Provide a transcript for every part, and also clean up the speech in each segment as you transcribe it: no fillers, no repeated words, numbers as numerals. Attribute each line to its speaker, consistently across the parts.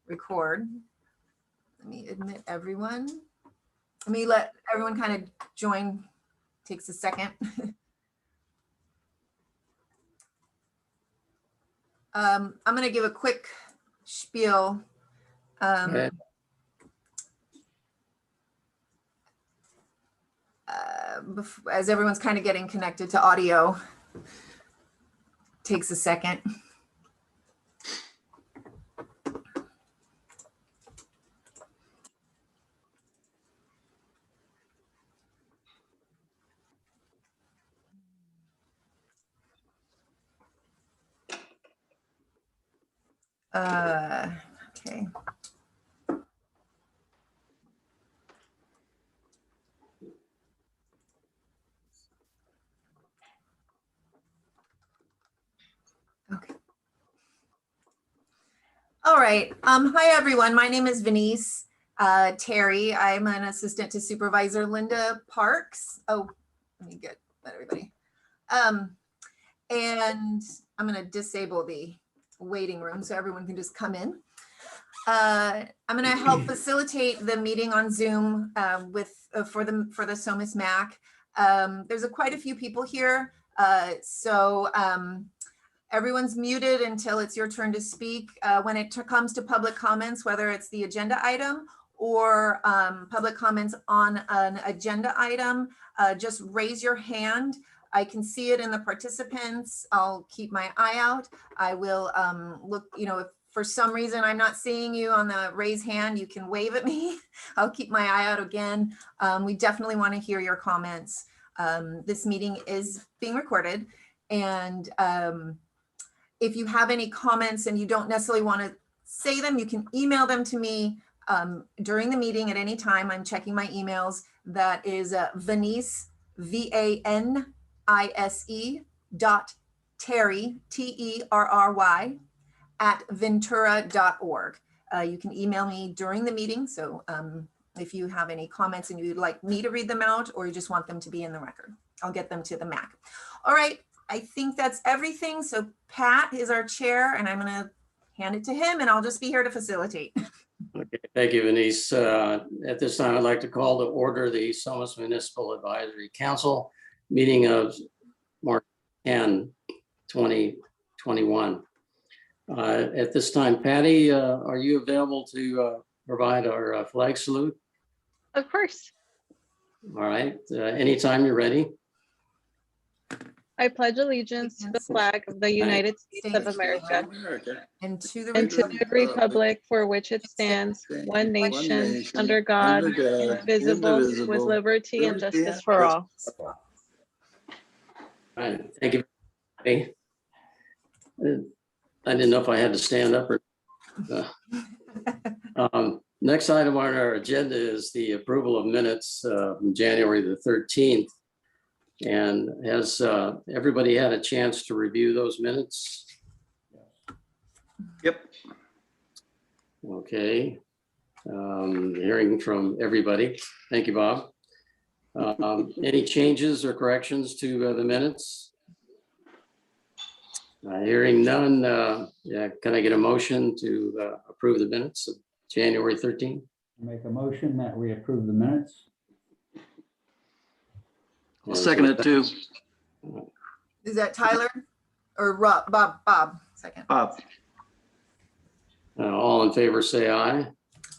Speaker 1: record. Let me admit everyone. Let me let everyone kind of join. Takes a second. I'm going to give a quick spiel.
Speaker 2: Okay.
Speaker 1: As everyone's kind of getting connected to audio. Takes a second. Okay. Okay. All right. Hi, everyone. My name is Venice Terry. I'm an assistant to Supervisor Linda Parks. Oh, let me get everybody. And I'm going to disable the waiting room so everyone can just come in. I'm going to help facilitate the meeting on Zoom for the Somis MAC. There's quite a few people here, so everyone's muted until it's your turn to speak. When it comes to public comments, whether it's the agenda item or public comments on an agenda item, just raise your hand. I can see it in the participants. I'll keep my eye out. I will look, if for some reason I'm not seeing you on the raise hand, you can wave at me. I'll keep my eye out again. We definitely want to hear your comments. This meeting is being recorded, and if you have any comments and you don't necessarily want to say them, you can email them to me during the meeting at any time. I'm checking my emails. That is Venice, VANISE .Terry, TERRY @ventura.org. You can email me during the meeting. So if you have any comments and you'd like me to read them out, or you just want them to be in the record, I'll get them to the MAC. All right. I think that's everything. So Pat is our chair, and I'm going to hand it to him, and I'll just be here to facilitate.
Speaker 2: Okay, thank you, Venice. At this time, I'd like to call to order the Somis Municipal Advisory Council meeting of March 10, 2021. At this time, Patty, are you available to provide our flag salute?
Speaker 3: Of course.
Speaker 2: All right, anytime you're ready.
Speaker 3: I pledge allegiance to the flag of the United States of America
Speaker 1: And to the
Speaker 3: and to the republic for which it stands, one nation, under God, indivisible, with liberty and justice for all.
Speaker 2: All right, thank you. Patty. I didn't know if I had to stand up or. Next item on our agenda is the approval of minutes from January the 13th. And has everybody had a chance to review those minutes?
Speaker 4: Yep.
Speaker 2: Okay. Hearing from everybody. Thank you, Bob. Any changes or corrections to the minutes? Hearing none, yeah, can I get a motion to approve the minutes of January 13th?
Speaker 5: Make a motion that we approve the minutes.
Speaker 4: I'll second it too.
Speaker 1: Is that Tyler or Rob? Bob, second.
Speaker 4: Bob.
Speaker 2: All in favor, say aye.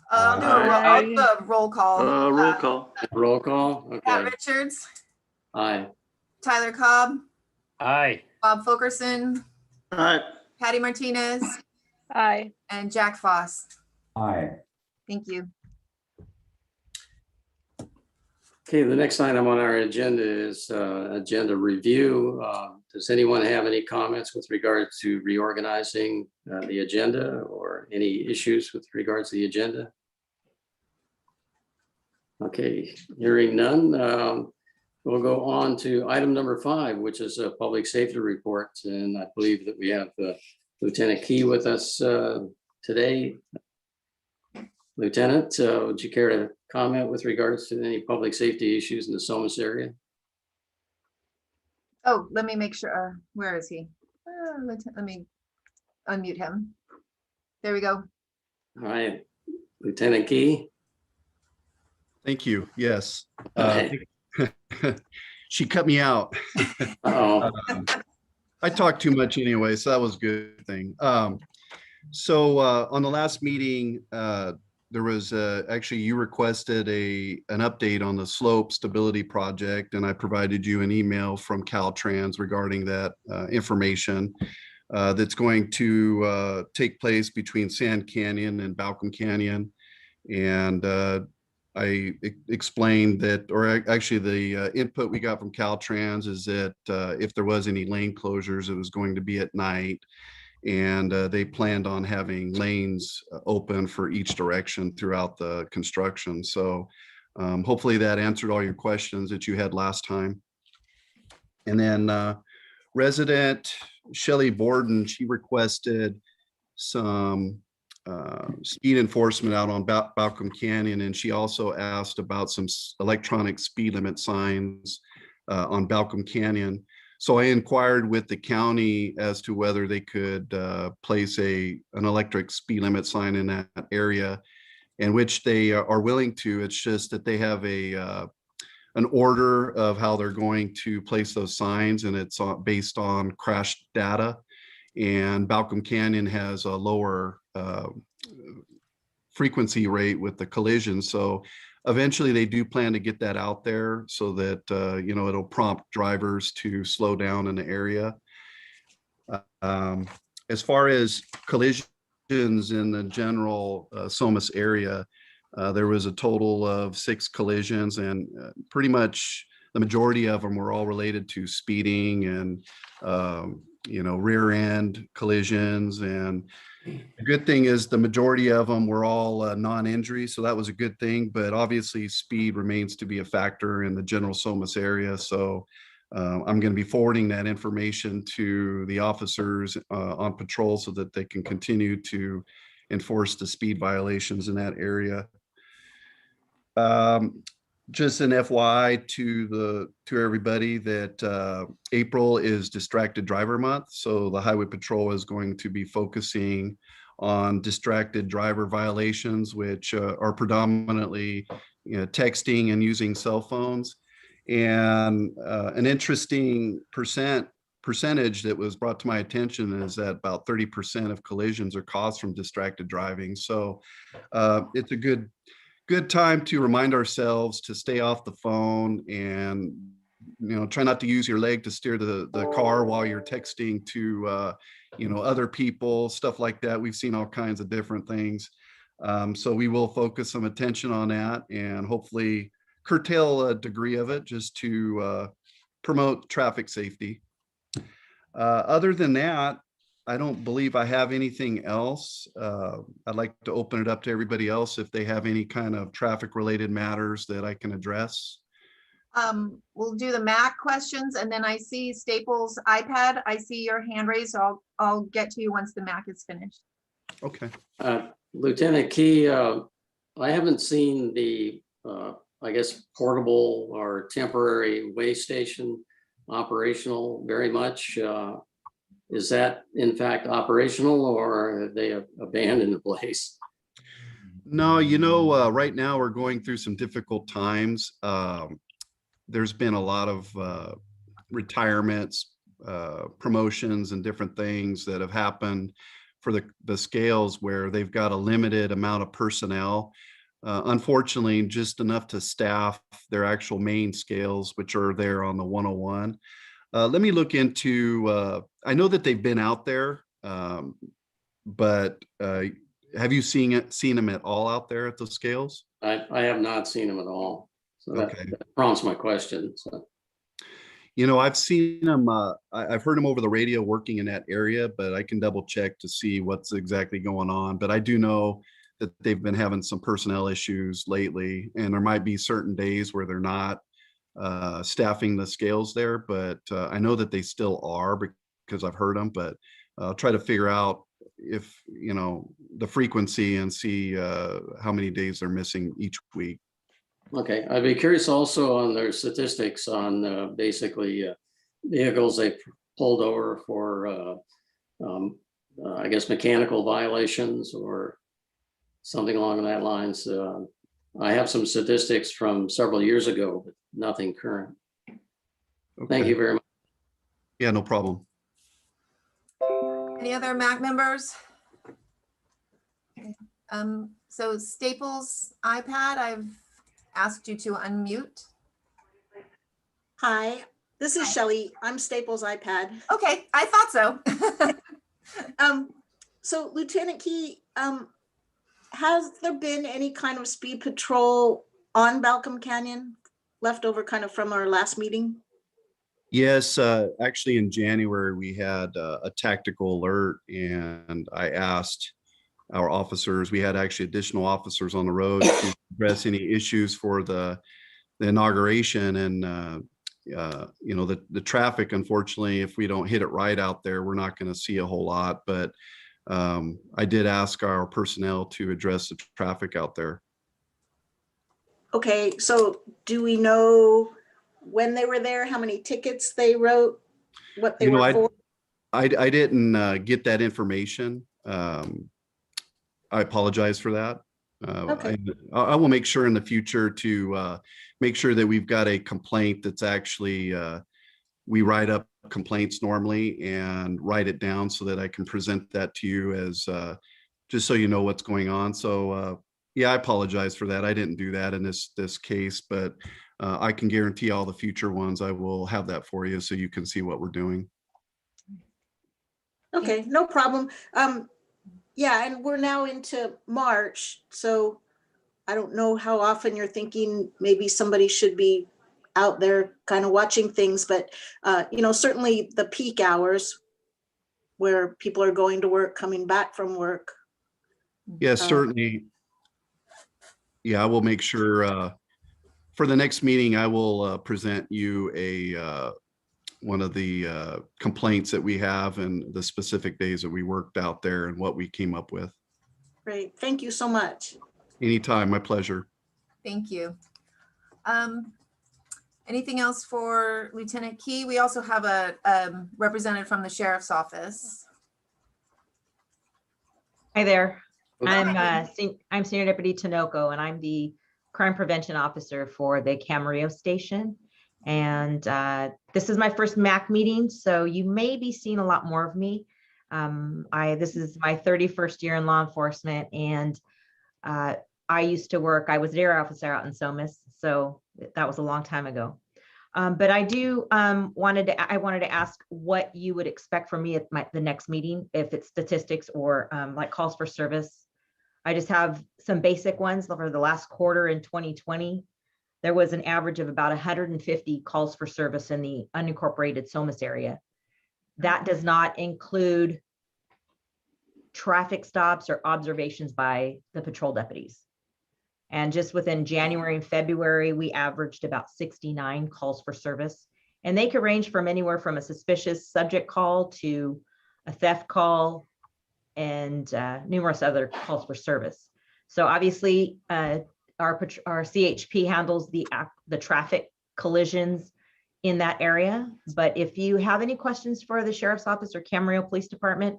Speaker 1: I'll do a roll call.
Speaker 4: Roll call.
Speaker 2: Roll call.
Speaker 1: Pat
Speaker 2: Okay.
Speaker 1: Richards,
Speaker 2: Aye.
Speaker 1: Tyler Cobb,
Speaker 6: Aye.
Speaker 1: Bob Fulkerson,
Speaker 4: All right.
Speaker 1: Patty Martinez,
Speaker 3: Aye.
Speaker 1: and Jack Foss.
Speaker 5: Aye.
Speaker 1: Thank you.
Speaker 2: Okay, the next item on our agenda is agenda review. Does anyone have any comments with regard to reorganizing the agenda or any issues with regards to the agenda? Okay, hearing none, we'll go on to item number 5, which is a public safety report. And I believe that we have Lieutenant Key with us today. Lieutenant, would you care to comment with regards to any public safety issues in the Somis area?
Speaker 1: Oh, let me make sure. Where is he? Let me unmute him. There we go.
Speaker 2: All right, Lieutenant Key.
Speaker 6: Thank you. Yes.
Speaker 2: Hi.
Speaker 6: She cut me out.
Speaker 2: Uh-oh.
Speaker 6: I talk too much anyway, so that was a good thing. So on the last meeting, there was actually you requested an update on the slope stability project, and I provided you an email from Caltrans regarding that information that's going to take place between Sand Canyon and Balcom Canyon. And I explained that, or actually the input we got from Caltrans is that if there was any lane closures, it was going to be at night. And they planned on having lanes open for each direction throughout the construction. So hopefully that answered all your questions that you had last time. And then resident Shelley Borden, she requested some speed enforcement out on Balcom Canyon, and she also asked about some electronic speed limit signs on Balcom Canyon. So I inquired with the county as to whether they could place an electric speed limit sign in that area, in which they are willing to. It's just that they have an order of how they're going to place those signs, and it's based on crash data. And Balcom Canyon has a lower frequency rate with the collision. So eventually they do plan to get that out there so that, it'll prompt drivers to slow down in the area. As far as collisions in the general Somis area, there was a total of 6 collisions, and pretty much the majority of them were all related to speeding and rear end collisions. And the good thing is the majority of them were all non-injury, so that was a good thing. But obviously speed remains to be a factor in the general Somis area. So I'm going to be forwarding that information to the officers on patrol so that they can continue to enforce the speed violations in that area. Just an FYI to everybody that April is Distracted Driver Month. So the Highway Patrol is going to be focusing on distracted driver violations, which are predominantly texting and using cell phones. And an interesting percentage that was brought to my attention is that about 30% of collisions are caused from distracted driving. So it's a good time to remind ourselves to stay off the phone and try not to use your leg to steer the car while you're texting to other people, stuff like that. We've seen all kinds of different things. So we will focus some attention on that and hopefully curtail a degree of it just to promote traffic safety. Other than that, I don't believe I have anything else. I'd like to open it up to everybody else if they have any kind of traffic related matters that I can address.
Speaker 1: We'll do the MAC questions, and then I see Staples iPad. I see your hand raised, so I'll get to you once the MAC is finished.
Speaker 6: Okay.
Speaker 2: Lieutenant Key, I haven't seen the, I guess, portable or temporary weigh station operational very much. Is that in fact operational, or have they abandoned the place?
Speaker 6: No, right now we're going through some difficult times. There's been a lot of retirements, promotions, and different things that have happened for the scales where they've got a limited amount of personnel. Unfortunately, just enough to staff their actual main scales, which are there on the 101. Let me look into, I know that they've been out there, but have you seen them at all out there at the scales?
Speaker 2: I have not seen them at all. So
Speaker 6: Okay.
Speaker 2: that prompts my question. So.
Speaker 6: I've seen them, I've heard them over the radio working in that area, but I can double check to see what's exactly going on. But I do know that they've been having some personnel issues lately, and there might be certain days where they're not staffing the scales there, but I know that they still are because I've heard them. But I'll try to figure out if the frequency and see how many days they're missing each week.
Speaker 2: Okay, I'd be curious also on their statistics on basically vehicles they pulled over for I guess mechanical violations or something along that lines. I have some statistics from several years ago, but nothing current. Thank
Speaker 6: Okay.
Speaker 2: you very much.
Speaker 6: Yeah, no problem.
Speaker 1: Any other MAC members? Okay. So Staples iPad, I've asked you to unmute.
Speaker 7: Hi, this is Shelley. I'm Staples iPad.
Speaker 1: Okay, I thought so.
Speaker 7: So Lieutenant Key, has there been any kind of speed patrol on Balcom Canyon left over kind of from our last meeting?
Speaker 6: Yes, actually in January, we had a tactical alert and I asked our officers, we had actually additional officers on the road to address any issues for the inauguration. And, you know, the traffic, unfortunately, if we don't hit it right out there, we're not going to see a whole lot. But I did ask our personnel to address the traffic out there.
Speaker 7: Okay, so do we know when they were there, how many tickets they wrote, what they
Speaker 6: You know,
Speaker 7: were for?
Speaker 6: I didn't get that information. I apologize for that.
Speaker 7: Okay.
Speaker 6: I will make sure in the future to make sure that we've got a complaint that's actually, we write up complaints normally and write it down so that I can present that to you as just so you know what's going on. So yeah, I apologize for that. I didn't do that in this case, but I can guarantee all the future ones, I will have that for you so you can see what we're doing.
Speaker 7: Okay, no problem. Yeah, and we're now into March, so I don't know how often you're thinking maybe somebody should be out there kind of watching things, but you know, certainly the peak hours where people are going to work, coming back from work.
Speaker 6: Yes, certainly. Yeah, I will make sure for the next meeting, I will present you a one of the complaints that we have and the specific days that we worked out there and what we came up with.
Speaker 7: Great, thank you so much.
Speaker 6: Anytime, my pleasure.
Speaker 1: Thank you. Anything else for Lieutenant Key? We also have a representative from the Sheriff's Office.
Speaker 8: Hi there.
Speaker 2: Okay.
Speaker 8: I'm Senior Deputy Tinoco, and I'm the Crime Prevention Officer for the Camarillo Station. And this is my first MAC meeting, so you may be seeing a lot more of me. This is my 31st year in law enforcement, and I used to work, I was an air officer out in Somis, so that was a long time ago. But I do wanted to ask what you would expect from me at the next meeting, if it's statistics or like calls for service. I just have some basic ones for the last quarter in 2020. There was an average of about 150 calls for service in the unincorporated Somis area. That does not include traffic stops or observations by the patrol deputies. And just within January and February, we averaged about 69 calls for service. And they could range from anywhere from a suspicious subject call to a theft call and numerous other calls for service. So obviously, our CHP handles the traffic collisions in that area. But if you have any questions for the Sheriff's Office or Camarillo Police Department,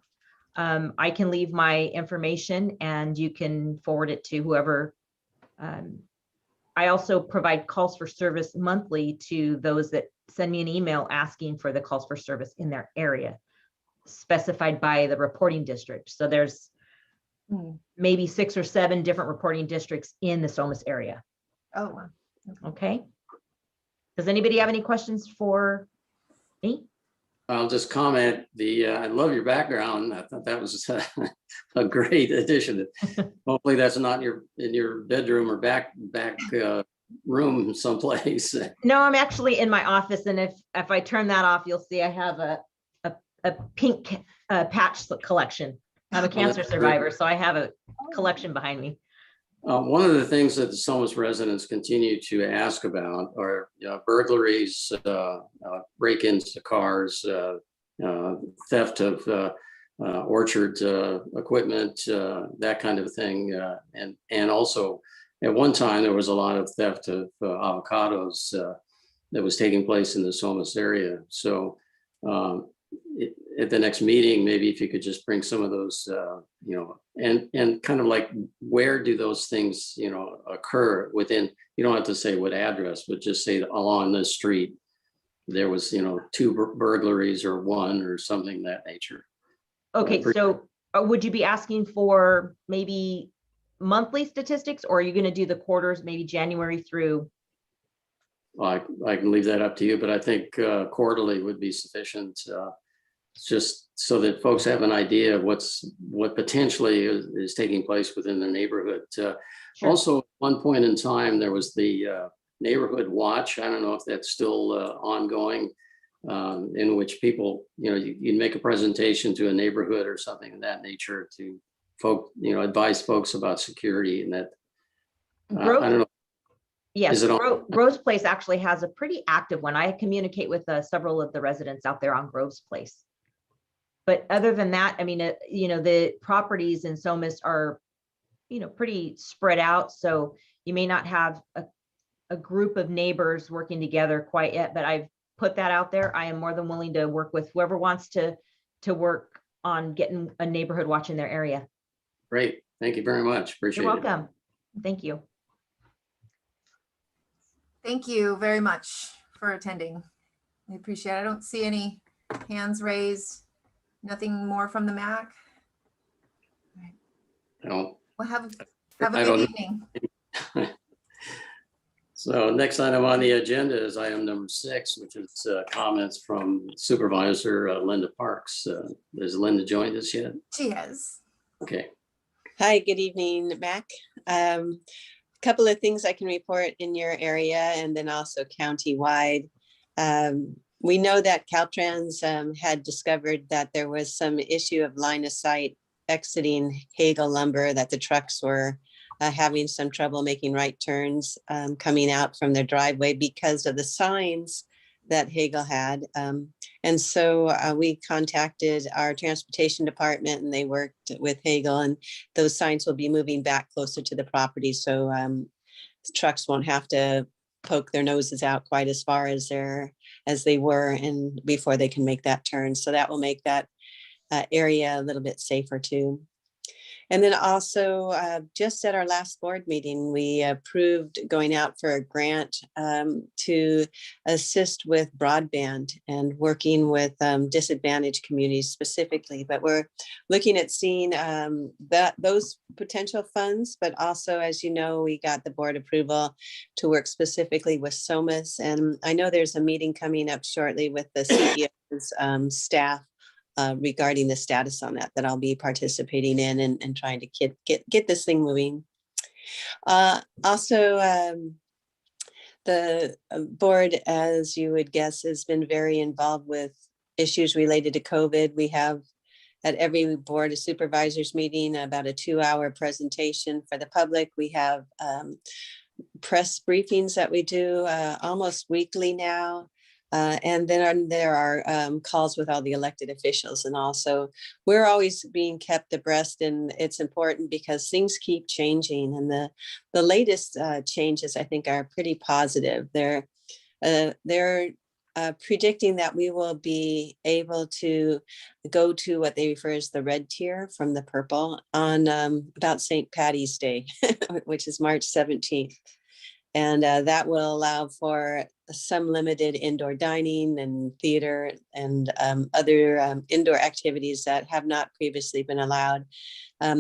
Speaker 8: I can leave my information and you can forward it to whoever. I also provide calls for service monthly to those that send me an email asking for the calls for service in their area, specified by the reporting district. So there's maybe 6 or 7 different reporting districts in the Somis area.
Speaker 1: Oh, wow.
Speaker 8: Okay. Does anybody have any questions for me?
Speaker 2: I'll just comment, I love your background. I thought that was a great addition. Hopefully that's not in your bedroom or back room someplace.
Speaker 8: No, I'm actually in my office, and if I turn that off, you'll see I have a pink patch collection. I'm a cancer survivor, so I have a collection behind me.
Speaker 2: One of the things that the Somis residents continue to ask about are burglaries, break-ins to cars, theft of orchard equipment, that kind of thing. And also, at one time, there was a lot of theft of avocados that was taking place in the Somis area. So at the next meeting, maybe if you could just bring some of those, and kind of like, where do those things, occur within, you don't have to say what address, but just say along this street, there was, 2 burglaries or 1 or something of that nature.
Speaker 8: Okay, so would you be asking for maybe monthly statistics, or are you going to do the quarters, maybe January through?
Speaker 2: I can leave that up to you, but I think quarterly would be sufficient. Just so that folks have an idea of what potentially is taking place within their neighborhood.
Speaker 8: Sure.
Speaker 2: Also, at one point in time, there was the neighborhood watch. I don't know if that's still ongoing, in which people, you'd make a presentation to a neighborhood or something of that nature to advise folks about security and that. I don't know.
Speaker 8: Yes,
Speaker 2: Is it on?
Speaker 8: Grove's Place actually has a pretty active one. I communicate with several of the residents out there on Grove's Place. But other than that, I mean, the properties in Somis are, pretty spread out. So you may not have a group of neighbors working together quite yet, but I've put that out there. I am more than willing to work with whoever wants to work on getting a neighborhood watch in their area.
Speaker 2: Great. Thank you very much. Appreciate it.
Speaker 8: You're welcome. Thank you.
Speaker 1: Thank you very much for attending. I appreciate it. I don't see any hands raised. Nothing more from the MAC.
Speaker 2: No.
Speaker 1: Well, have
Speaker 2: I
Speaker 1: a good
Speaker 2: don't-
Speaker 1: evening.
Speaker 2: So next item on the agenda is item number 6, which is comments from Supervisor Linda Parks. Has Linda joined us yet?
Speaker 1: She has.
Speaker 2: Okay.
Speaker 9: Hi, good evening, Mac. Couple of things I can report in your area and then also county-wide. We know that Caltrans had discovered that there was some issue of line of sight exiting Hagel lumber, that the trucks were having some trouble making right turns coming out from their driveway because of the signs that Hagel had. And so we contacted our transportation department and they worked with Hagel, and those signs will be moving back closer to the property. So trucks won't have to poke their noses out quite as far as they were and before they can make that turn. So that will make that area a little bit safer too. And then also just at our last board meeting, we approved going out for a grant to assist with broadband and working with disadvantaged communities specifically. But we're looking at seeing those potential funds, but also, as you know, we got the board approval to work specifically with Somis. And I know there's a meeting coming up shortly with the CEO's staff regarding the status on that I'll be participating in and trying to get this thing moving. Also, the board, as you would guess, has been very involved with issues related to COVID. We have at every board of supervisors meeting about a 2-hour presentation for the public. We have press briefings that we do almost weekly now. And then there are calls with all the elected officials, and also we're always being kept abreast, and it's important because things keep changing, and the latest changes I think are pretty positive. They're predicting that we will be able to go to what they refer as the red tier from the purple on about St. Patty's Day, which is March 17th. And that will allow for some limited indoor dining and theater and other indoor activities that have not previously been allowed.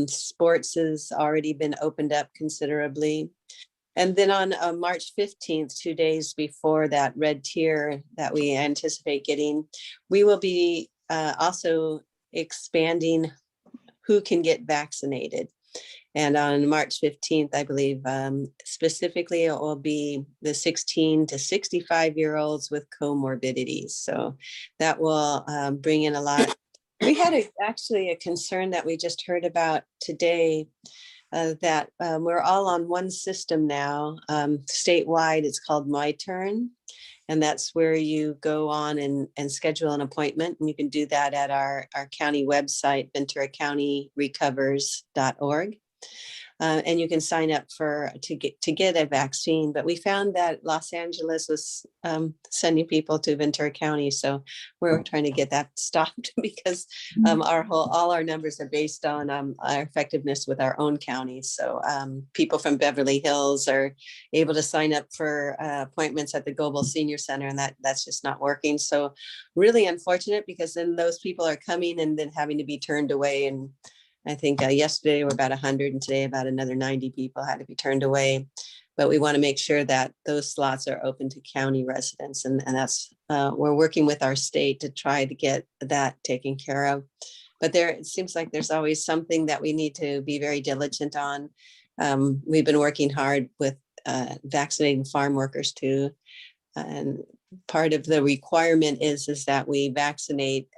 Speaker 9: Sports has already been opened up considerably. And then on March 15th, 2 days before that red tier that we anticipate getting, we will be also expanding who can get vaccinated. And on March 15th, I believe, specifically, it will be the 16 to 65-year-olds with comorbidities. So that will bring in a lot. We had actually a concern that we just heard about today, that we're all on one system now. Statewide, it's called My Turn. And that's where you go on and schedule an appointment. And you can do that at our county website, VenturaCountyRecovers.org. And you can sign up to get a vaccine. But we found that Los Angeles was sending people to Ventura County, so we're trying to get that stopped because all our numbers are based on our effectiveness with our own counties. So people from Beverly Hills are able to sign up for appointments at the Global Senior Center, and that's just not working. So really unfortunate, because then those people are coming and then having to be turned away. And I think yesterday were about 100, and today about another 90 people had to be turned away. But we want to make sure that those slots are open to county residents. And that's, we're working with our state to try to get that taken care of. But it seems like there's always something that we need to be very diligent on. We've been working hard with vaccinating farm workers too. And part of the requirement is that we vaccinate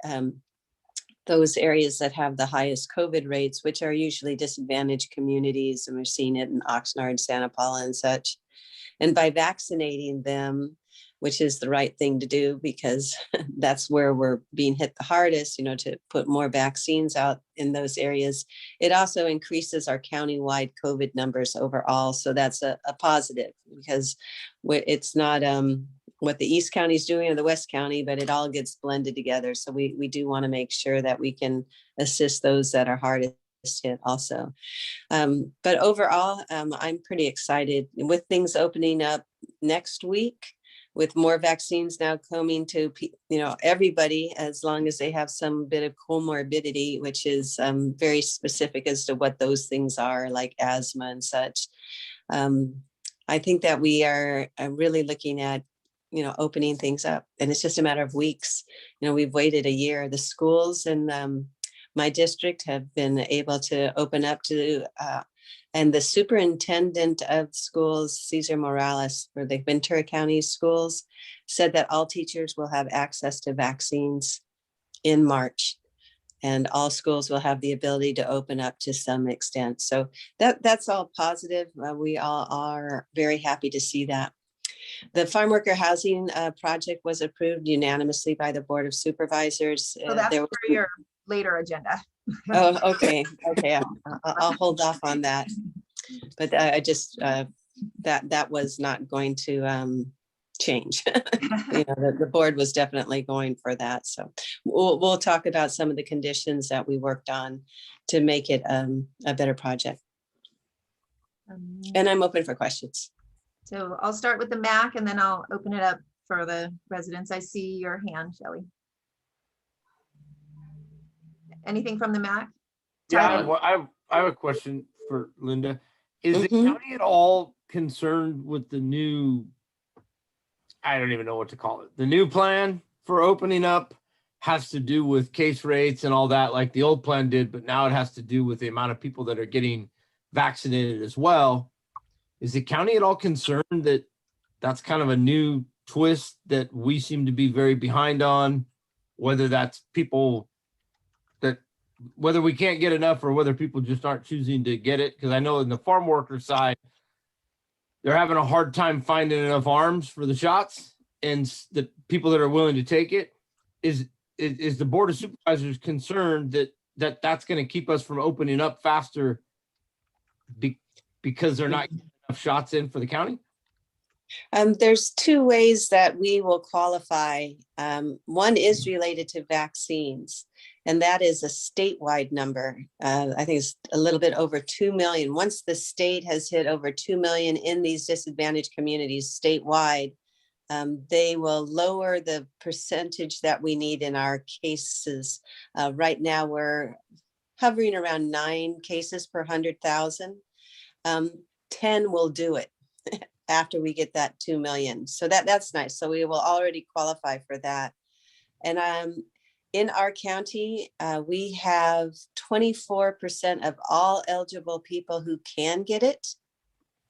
Speaker 9: those areas that have the highest COVID rates, which are usually disadvantaged communities. And we're seeing it in Oxnard, Santa Paula and such. And by vaccinating them, which is the right thing to do, because that's where we're being hit the hardest, to put more vaccines out in those areas. It also increases our countywide COVID numbers overall. So that's a positive, because it's not what the East County is doing or the West County, but it all gets blended together. So we do want to make sure that we can assist those that are hardest hit also. But overall, I'm pretty excited with things opening up next week, with more vaccines now coming to everybody, as long as they have some bit of comorbidity, which is very specific as to what those things are, like asthma and such. I think that we are really looking at opening things up, and it's just a matter of weeks. We've waited a year. The schools in my district have been able to open up to, and the superintendent of schools, Cesar Morales, for the Ventura County schools, said that all teachers will have access to vaccines in March, and all schools will have the ability to open up to some extent. So that's all positive. We all are very happy to see that. The farm worker housing project was approved unanimously by the Board of Supervisors.
Speaker 1: So that's for your later agenda.
Speaker 9: Oh, okay. I'll hold off on that. But I just, that was not going to change. The board was definitely going for that. So we'll talk about some of the conditions that we worked on to make it a better project. And I'm open for questions.
Speaker 1: So I'll start with the MAC, and then I'll open it up for the residents. I see your hand, Shelley. Anything from the MAC?
Speaker 10: Yeah, I have a question for Linda. Is the county at all concerned with the new, I don't even know what to call it, the new plan for opening up has to do with case rates and all that, like the old plan did, but now it has to do with the amount of people that are getting vaccinated as well. Is the county at all concerned that that's kind of a new twist that we seem to be very behind on, whether that's people that, whether we can't get enough or whether people just aren't choosing to get it? Because I know in the farm worker side, they're having a hard time finding enough arms for the shots, and the people that are willing to take it. Is the Board of Supervisors concerned that that's going to keep us from opening up faster because they're not getting enough shots in for the county?
Speaker 9: There's two ways that we will qualify. One is related to vaccines, and that is a statewide number. I think it's a little bit over 2 million. Once the state has hit over 2 million in these disadvantaged communities statewide, they will lower the percentage that we need in our cases. Right now, we're hovering around 9 cases per 100,000. 10 will do it after we get that 2 million. So that's nice. So we will already qualify for that. And in our county, we have 24% of all eligible people who can get it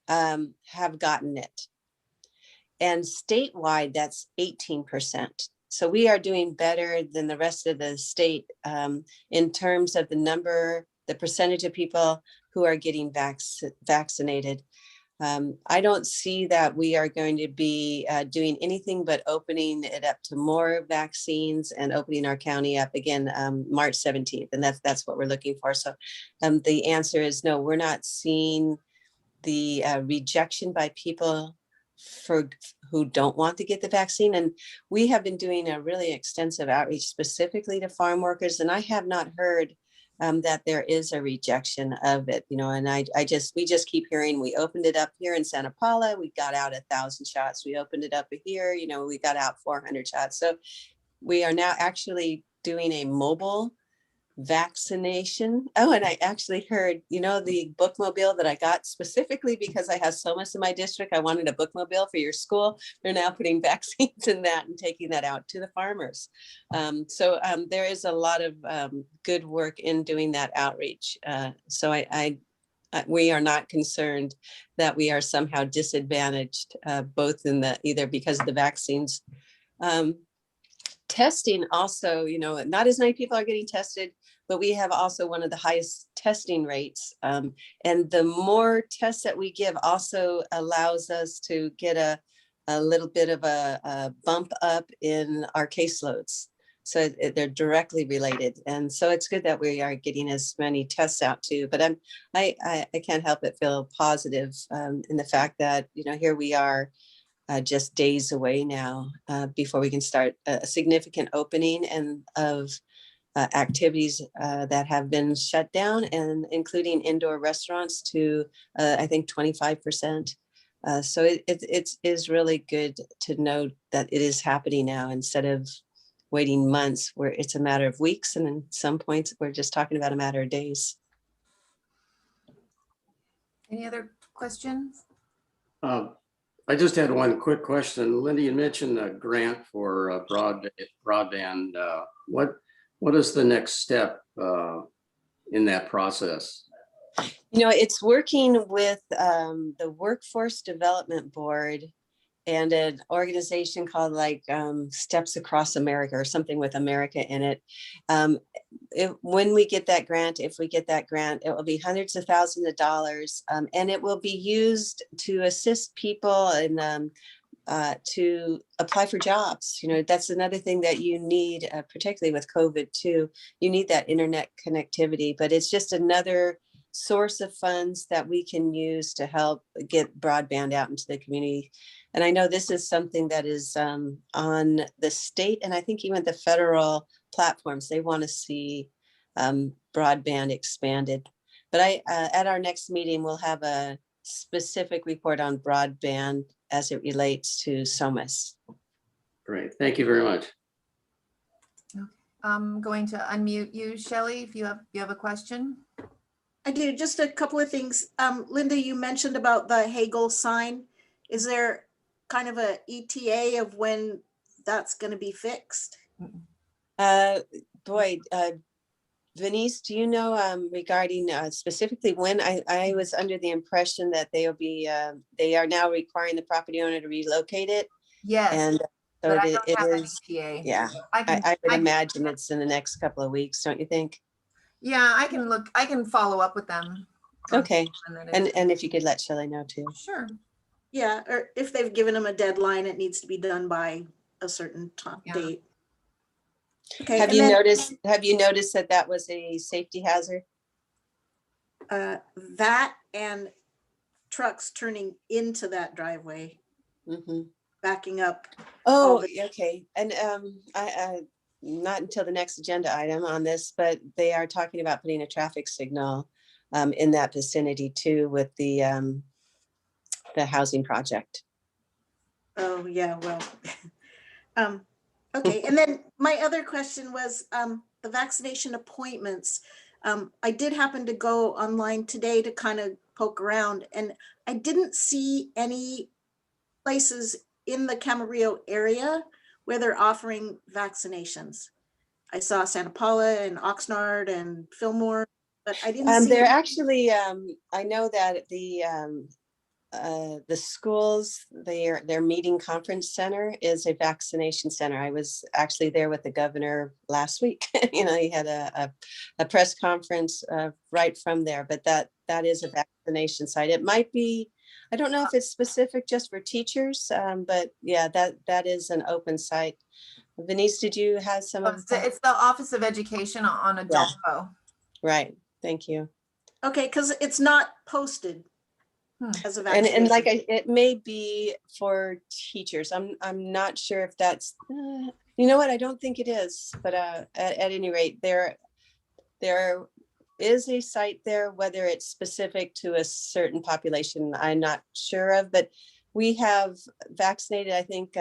Speaker 9: have gotten it. And statewide, that's 18%. So we are doing better than the rest of the state in terms of the percentage of people who are getting vaccinated. I don't see that we are going to be doing anything but opening it up to more vaccines and opening our county up again March 17th. And that's what we're looking for. So the answer is no, we're not seeing the rejection by people who don't want to get the vaccine. And we have been doing a really extensive outreach specifically to farm workers. And I have not heard that there is a rejection of it, you know, and we just keep hearing, we opened it up here in Santa Paula, we got out 1,000 shots. We opened it up here, you know, we got out 400 shots. So we are now actually doing a mobile vaccination. Oh, and I actually heard, you know, the bookmobile that I got specifically because I have Somis in my district. I wanted a bookmobile for your school. They're now putting vaccines in that and taking that out to the farmers. So there is a lot of good work in doing that outreach. So we are not concerned that we are somehow disadvantaged, both in either because of the vaccines. Testing also, you know, not as many people are getting tested, but we have also one of the highest testing rates. And the more tests that we give also allows us to get a little bit of a bump up in our caseloads. So they're directly related. And so it's good that we are getting as many tests out too, but I can't help but feel positive in the fact that, you know, here we are just days away now before we can start a significant opening and of activities that have been shut down, and including indoor restaurants to I think 25%. So it is really good to know that it is happening now instead of waiting months where it's a matter of weeks, and in some points we're just talking about a matter of days.
Speaker 1: Any other questions?
Speaker 2: I just had one quick question. Linda, you mentioned a grant for broadband. What is the next step in that process?
Speaker 9: You know, it's working with the Workforce Development Board and an organization called Steps Across America or something with America in it. When we get that grant, if we get that grant, it will be hundreds of thousands of dollars, and it will be used to assist people and to apply for jobs. You know, that's another thing that you need, particularly with COVID too. You need that internet connectivity, but it's just another source of funds that we can use to help get broadband out into the community. And I know this is something that is on the state and I think even the federal platforms. They want to see broadband expanded. But at our next meeting, we'll have a specific report on broadband as it relates to Somis.
Speaker 2: Great, thank you very much.
Speaker 1: Okay. I'm going to unmute you, Shelley, if you have a question.
Speaker 7: I do, just a couple of things. Linda, you mentioned about the Hagel sign. Is there kind of a ETA of when that's going to be fixed?
Speaker 9: Venice, do you know regarding specifically when? I was under the impression that they are now requiring the property owner to relocate it.
Speaker 1: Yes.
Speaker 9: And so it is,
Speaker 1: ETA.
Speaker 9: yeah, I would imagine it's in the next couple of weeks, don't you think?
Speaker 1: Yeah, I can follow up with them.
Speaker 9: Okay, and if you could let Shelley know too.
Speaker 1: Sure.
Speaker 7: Yeah, or if they've given them a deadline, it needs to be done by a certain date. Okay.
Speaker 9: Have you noticed that was a safety hazard?
Speaker 7: That and trucks turning into that driveway, backing up.
Speaker 9: Oh, okay. And I not until the next agenda item on this, but they are talking about putting a traffic signal in that vicinity too with the housing project.
Speaker 7: Oh yeah, well. Okay, and then my other question was the vaccination appointments. I did happen to go online today to kind of poke around, and I didn't see any places in the Camarillo area where they're offering vaccinations. I saw Santa Paula and Oxnard and Fillmore, but I didn't see.
Speaker 9: They're actually, I know that the schools, their meeting conference center is a vaccination center. I was actually there with the governor last week. You know, he had a press conference right from there, but that is a vaccination site. It might be, I don't know if it's specific just for teachers, but yeah, that is an open site. Venice, did you have some of that?
Speaker 1: It's the Office of Education on Adolfo.
Speaker 9: Right, thank you.
Speaker 7: Okay, because it's not posted as a
Speaker 9: And
Speaker 7: vaccination.
Speaker 9: like it may be for teachers. I'm not sure if that's, you know what, I don't think it is, but at any rate, there is a site there. Whether it's specific to a certain population, I'm not sure of, but we have vaccinated, I think,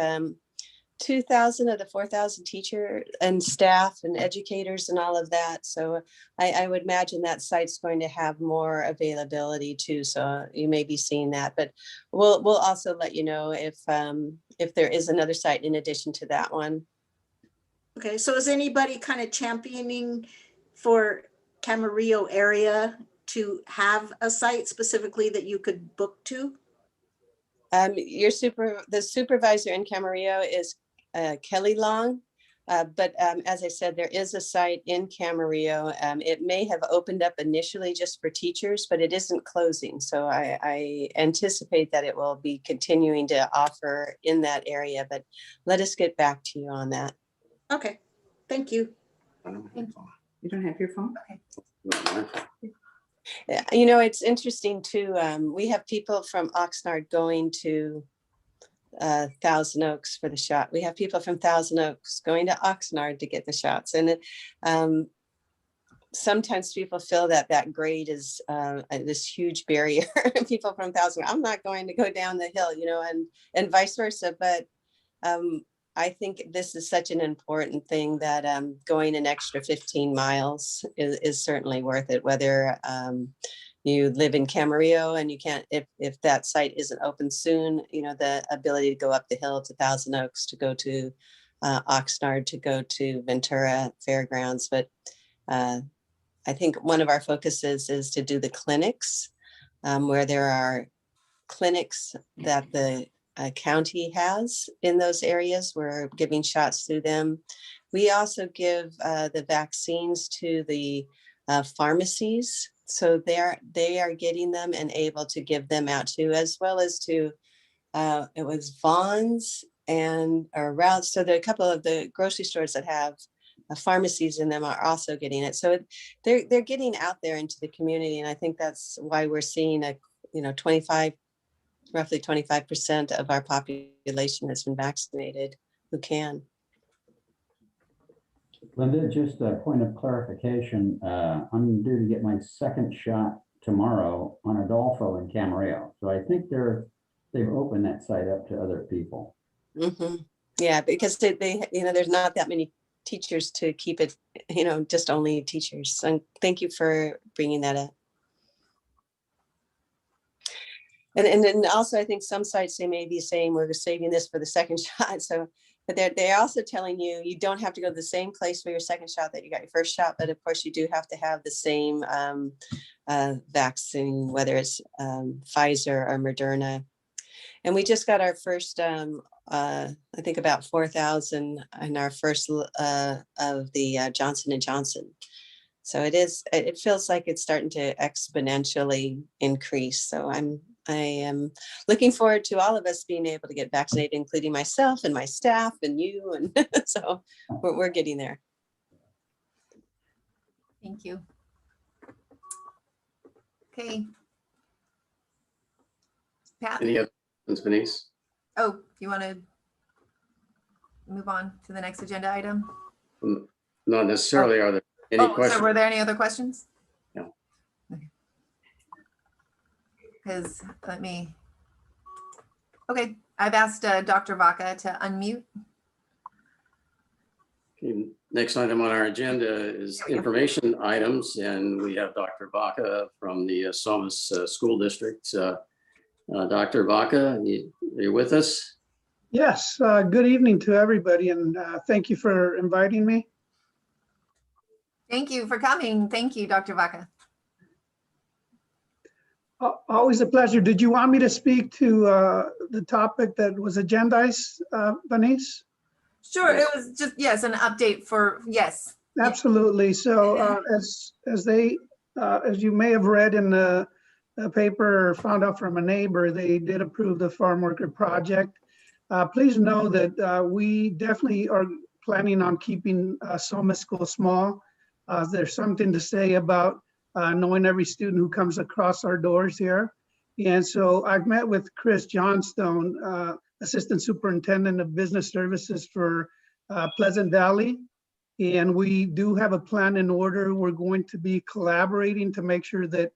Speaker 9: 2,000 of the 4,000 teacher and staff and educators and all of that. So I would imagine that site's going to have more availability too. So you may be seeing that, but we'll also let you know if there is another site in addition to that one.
Speaker 7: Okay, so is anybody kind of championing for Camarillo area to have a site specifically that you could book to?
Speaker 9: The supervisor in Camarillo is Kelly Long, but as I said, there is a site in Camarillo. It may have opened up initially just for teachers, but it isn't closing. So I anticipate that it will be continuing to offer in that area, but let us get back to you on that.
Speaker 7: Okay, thank you.
Speaker 11: You don't have your phone?
Speaker 9: You know, it's interesting too. We have people from Oxnard going to Thousand Oaks for the shot. We have people from Thousand Oaks going to Oxnard to get the shots. And sometimes people feel that grade is this huge barrier. People from Thousand, I'm not going to go down the hill, you know, and vice versa. But I think this is such an important thing that going an extra 15 miles is certainly worth it, whether you live in Camarillo and you can't, if that site isn't open soon, you know, the ability to go up the hill to Thousand Oaks, to go to Oxnard, to go to Ventura Fairgrounds. But I think one of our focuses is to do the clinics where there are clinics that the county has in those areas. We're giving shots through them. We also give the vaccines to the pharmacies. So they are getting them and able to give them out too, as well as to, it was Vaughn's and or Routes. So there are a couple of the grocery stores that have pharmacies in them are also getting it. So they're getting out there into the community. And I think that's why we're seeing a, you know, roughly 25% of our population has been vaccinated who can.
Speaker 5: Linda, just a point of clarification. I'm due to get my second shot tomorrow on Adolfo in Camarillo. So I think they've opened that site up to other people.
Speaker 9: Mm-hmm. Yeah, because they, you know, there's not that many teachers to keep it, you know, just only teachers. And thank you for bringing that up. And then also, I think some sites, they may be saying we're saving this for the second shot. So, but they're also telling you, you don't have to go to the same place for your second shot that you got your first shot. But of course, you do have to have the same vaccine, whether it's Pfizer or Moderna. And we just got our first, I think about 4,000 in our first of the Johnson & Johnson. So it feels like it's starting to exponentially increase. So I am looking forward to all of us being able to get vaccinated, including myself and my staff and you. And so we're getting there.
Speaker 1: Thank you. Okay. Pat?
Speaker 2: Any other questions, Denise?
Speaker 1: Oh, you want to move on to the next agenda item?
Speaker 2: Not necessarily. Are there any questions?
Speaker 1: So were there any other questions?
Speaker 2: No.
Speaker 1: Because okay, I've asked Dr. Vaca to unmute.
Speaker 2: Okay, next item on our agenda is information items, and we have Dr. Vaca from the Somis School District. Dr. Vaca, are you with us?
Speaker 12: Yes, good evening to everybody, and thank you for inviting me.
Speaker 1: Thank you for coming. Thank you, Dr. Vaca.
Speaker 12: Always a pleasure. Did you want me to speak to the topic that was agendized, Venice?
Speaker 1: Sure, it was just, yes, an update for, yes.
Speaker 12: Absolutely. So as you may have read in the the paper found out from a neighbor, they did approve the farm worker project. Please know that we definitely are planning on keeping Somis School small. There's something to say about knowing every student who comes across our doors here. And so I've met with Chris Johnstone, Assistant Superintendent of Business Services for Pleasant Valley. And we do have a plan in order. We're going to be collaborating to make sure that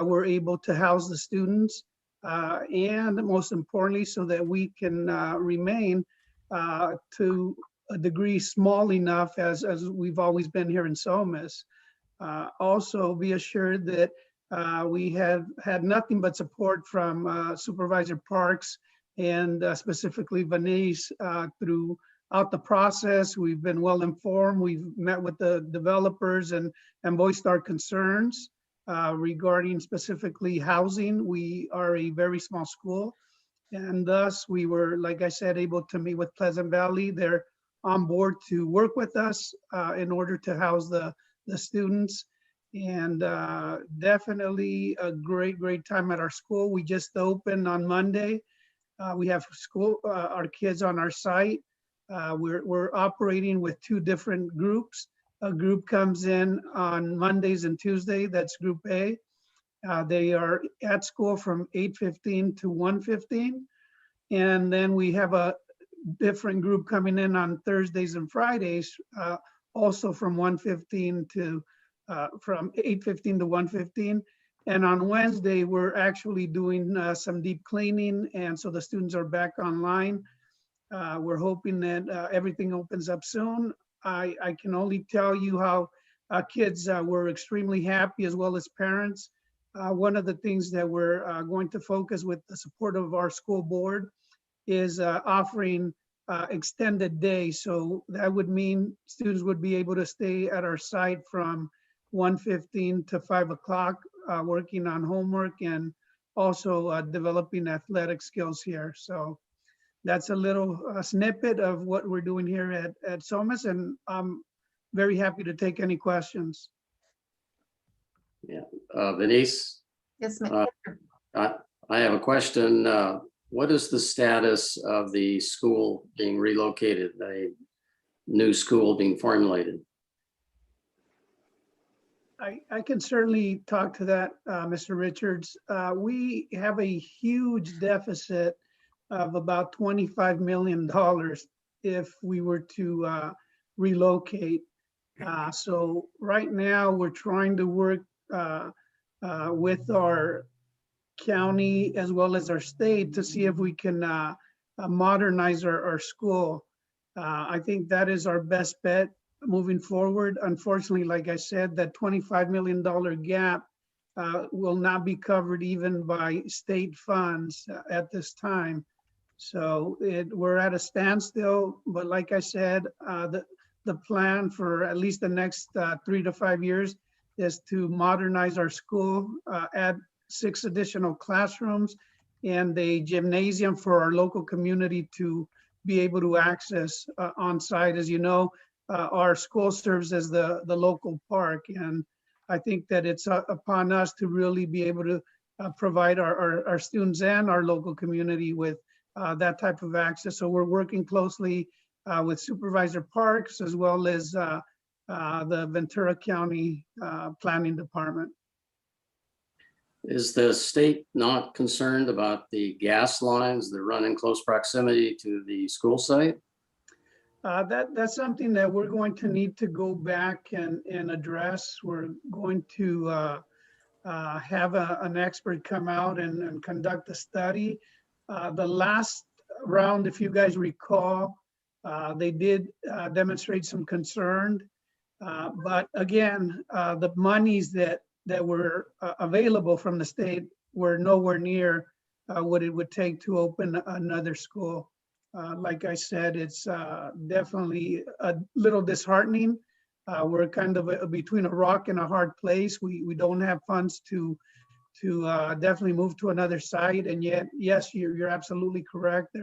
Speaker 12: we're able to house the students. And most importantly, so that we can remain to a degree small enough as we've always been here in Somis. Also be assured that we have had nothing but support from Supervisor Parks and specifically Venice throughout the process. We've been well informed. We've met with the developers and voiced our concerns regarding specifically housing. We are a very small school, and thus we were, like I said, able to meet with Pleasant Valley. They're on board to work with us in order to house the students. And definitely a great time at our school. We just opened on Monday. We have school, our kids on our site. We're operating with two different groups. A group comes in on Mondays and Tuesday, that's Group A. They are at school from 8:15 to 1:15. And then we have a different group coming in on Thursdays and Fridays, also from 1:15 to from 8:15 to 1:15. And on Wednesday, we're actually doing some deep cleaning. And so the students are back online. We're hoping that everything opens up soon. I can only tell you how kids were extremely happy, as well as parents. One of the things that we're going to focus with the support of our school board is offering extended days. So that would mean students would be able to stay at our site from 1:15 to 5 o'clock, working on homework and also developing athletic skills here. So that's a little snippet of what we're doing here at Somis, and I'm very happy to take any questions.
Speaker 2: Yeah, Denise,
Speaker 1: Yes, ma'am.
Speaker 2: I have a question. What is the status of the school being relocated, a new school being formulated?
Speaker 12: I can certainly talk to that, Mr. Richards. We have a huge deficit of about $25 million if we were to relocate. So right now we're trying to work with our county as well as our state to see if we can modernize our school. I think that is our best bet moving forward. Unfortunately, like I said, that $25 million gap will not be covered even by state funds at this time. So we're at a standstill, but like I said, the plan for at least the next 3 to 5 years is to modernize our school, add 6 additional classrooms and a gymnasium for our local community to be able to access on site. As you know, our school serves as the local park, and I think that it's upon us to really be able to provide our students and our local community with that type of access. So we're working closely with Supervisor Parks as well as the Ventura County Planning Department.
Speaker 2: Is the state not concerned about the gas lines that run in close proximity to the school site?
Speaker 12: That's something that we're going to need to go back and address. We're going to have an expert come out and conduct a study. The last round, if you guys recall, they did demonstrate some concern. But again, the monies that were available from the state were nowhere near what it would take to open another school. Like I said, it's definitely a little disheartening. We're kind of between a rock and a hard place. We don't have funds to definitely move to another site. And yet, yes, you're absolutely correct.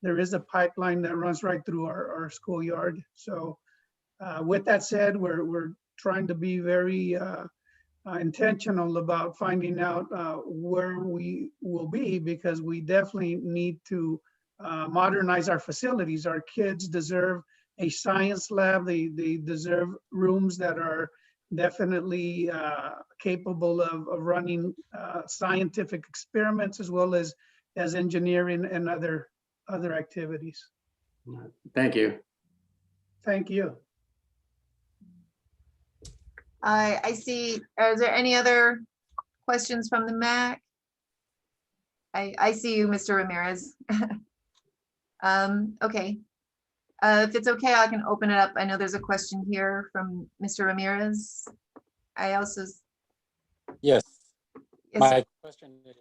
Speaker 12: There is a pipeline that runs right through our schoolyard. So with that said, we're trying to be very intentional about finding out where we will be, because we definitely need to modernize our facilities. Our kids deserve a science lab. They deserve rooms that are definitely capable of running scientific experiments, as well as engineering and other activities.
Speaker 2: Thank you.
Speaker 12: Thank you.
Speaker 1: I see, is there any other questions from the MAC? I see you, Mr. Ramirez. Okay. If it's okay, I can open it up. I know there's a question here from Mr. Ramirez. I also,
Speaker 13: Yes,
Speaker 1: yes,
Speaker 13: my question is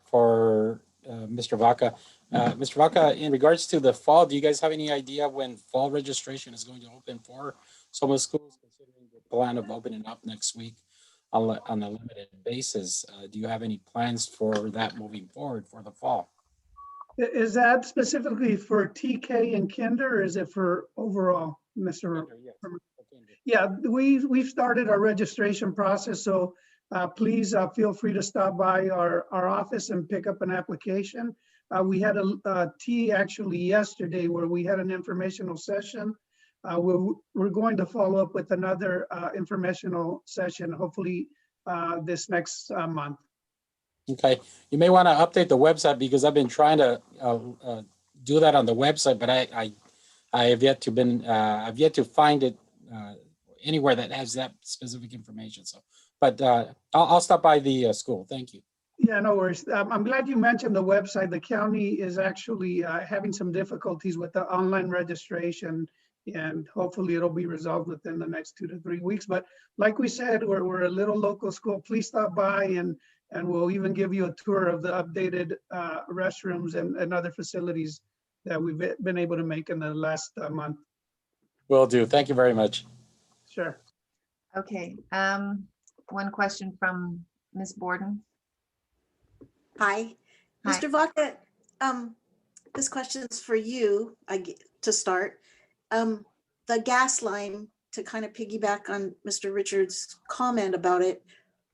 Speaker 13: for Mr. Vaca. Mr. Vaca, in regards to the fall, do you guys have any idea when fall registration is going to open for Somis schools, considering the plan of opening up next week on a limited basis? Do you have any plans for that moving forward for the fall?
Speaker 12: Is that specifically for TK and Kinder, or is it for overall, Mr.?
Speaker 13: Yes.
Speaker 12: Yeah, we've started our registration process, so please feel free to stop by our office and pick up an application. We had a tea actually yesterday where we had an informational session. We're going to follow up with another informational session, hopefully this next month.
Speaker 13: Okay, you may want to update the website, because I've been trying to do that on the website, but I have yet to find it anywhere that has that specific information. So, but I'll stop by the school. Thank you.
Speaker 12: Yeah, no worries. I'm glad you mentioned the website. The county is actually having some difficulties with the online registration, and hopefully it'll be resolved within the next 2 to 3 weeks. But like we said, we're a little local school. Please stop by, and we'll even give you a tour of the updated restrooms and other facilities that we've been able to make in the last month.
Speaker 13: Will do. Thank you very much.
Speaker 12: Sure.
Speaker 1: okay. One question from Ms. Borden.
Speaker 7: Hi,
Speaker 1: Hi.
Speaker 7: Mr. Vaca. This question's for you, to start. The gas line, to kind of piggyback on Mr. Richards' comment about it.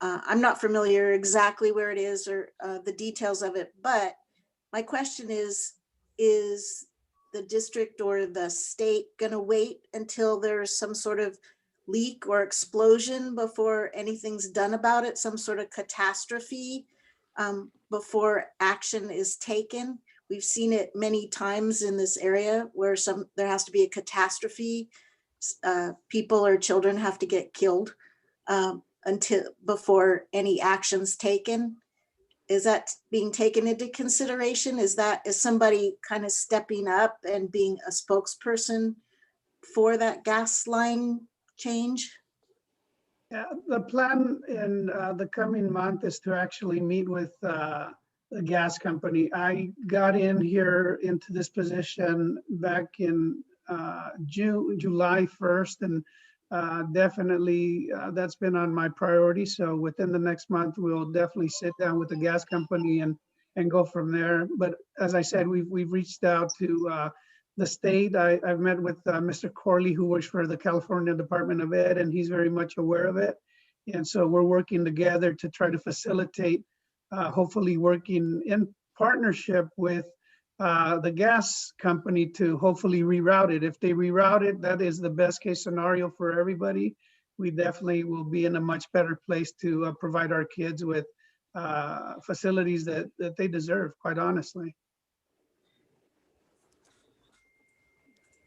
Speaker 7: I'm not familiar exactly where it is or the details of it, but my question is the district or the state going to wait until there's some sort of leak or explosion before anything's done about it, some sort of catastrophe, before action is taken? We've seen it many times in this area where there has to be a catastrophe. People or children have to get killed before any action's taken. Is that being taken into consideration? Is somebody kind of stepping up and being a spokesperson for that gas line change?
Speaker 12: Yeah, the plan in the coming month is to actually meet with the gas company. I got in here into this position back in July 1st, and definitely that's been on my priority. So within the next month, we'll definitely sit down with the gas company and go from there. But as I said, we've reached out to the state. I've met with Mr. Corley, who works for the California Department of Ed, and he's very much aware of it. And so we're working together to try to facilitate, hopefully working in partnership with the gas company to hopefully reroute it. If they reroute it, that is the best case scenario for everybody. We definitely will be in a much better place to provide our kids with facilities that they deserve, quite honestly.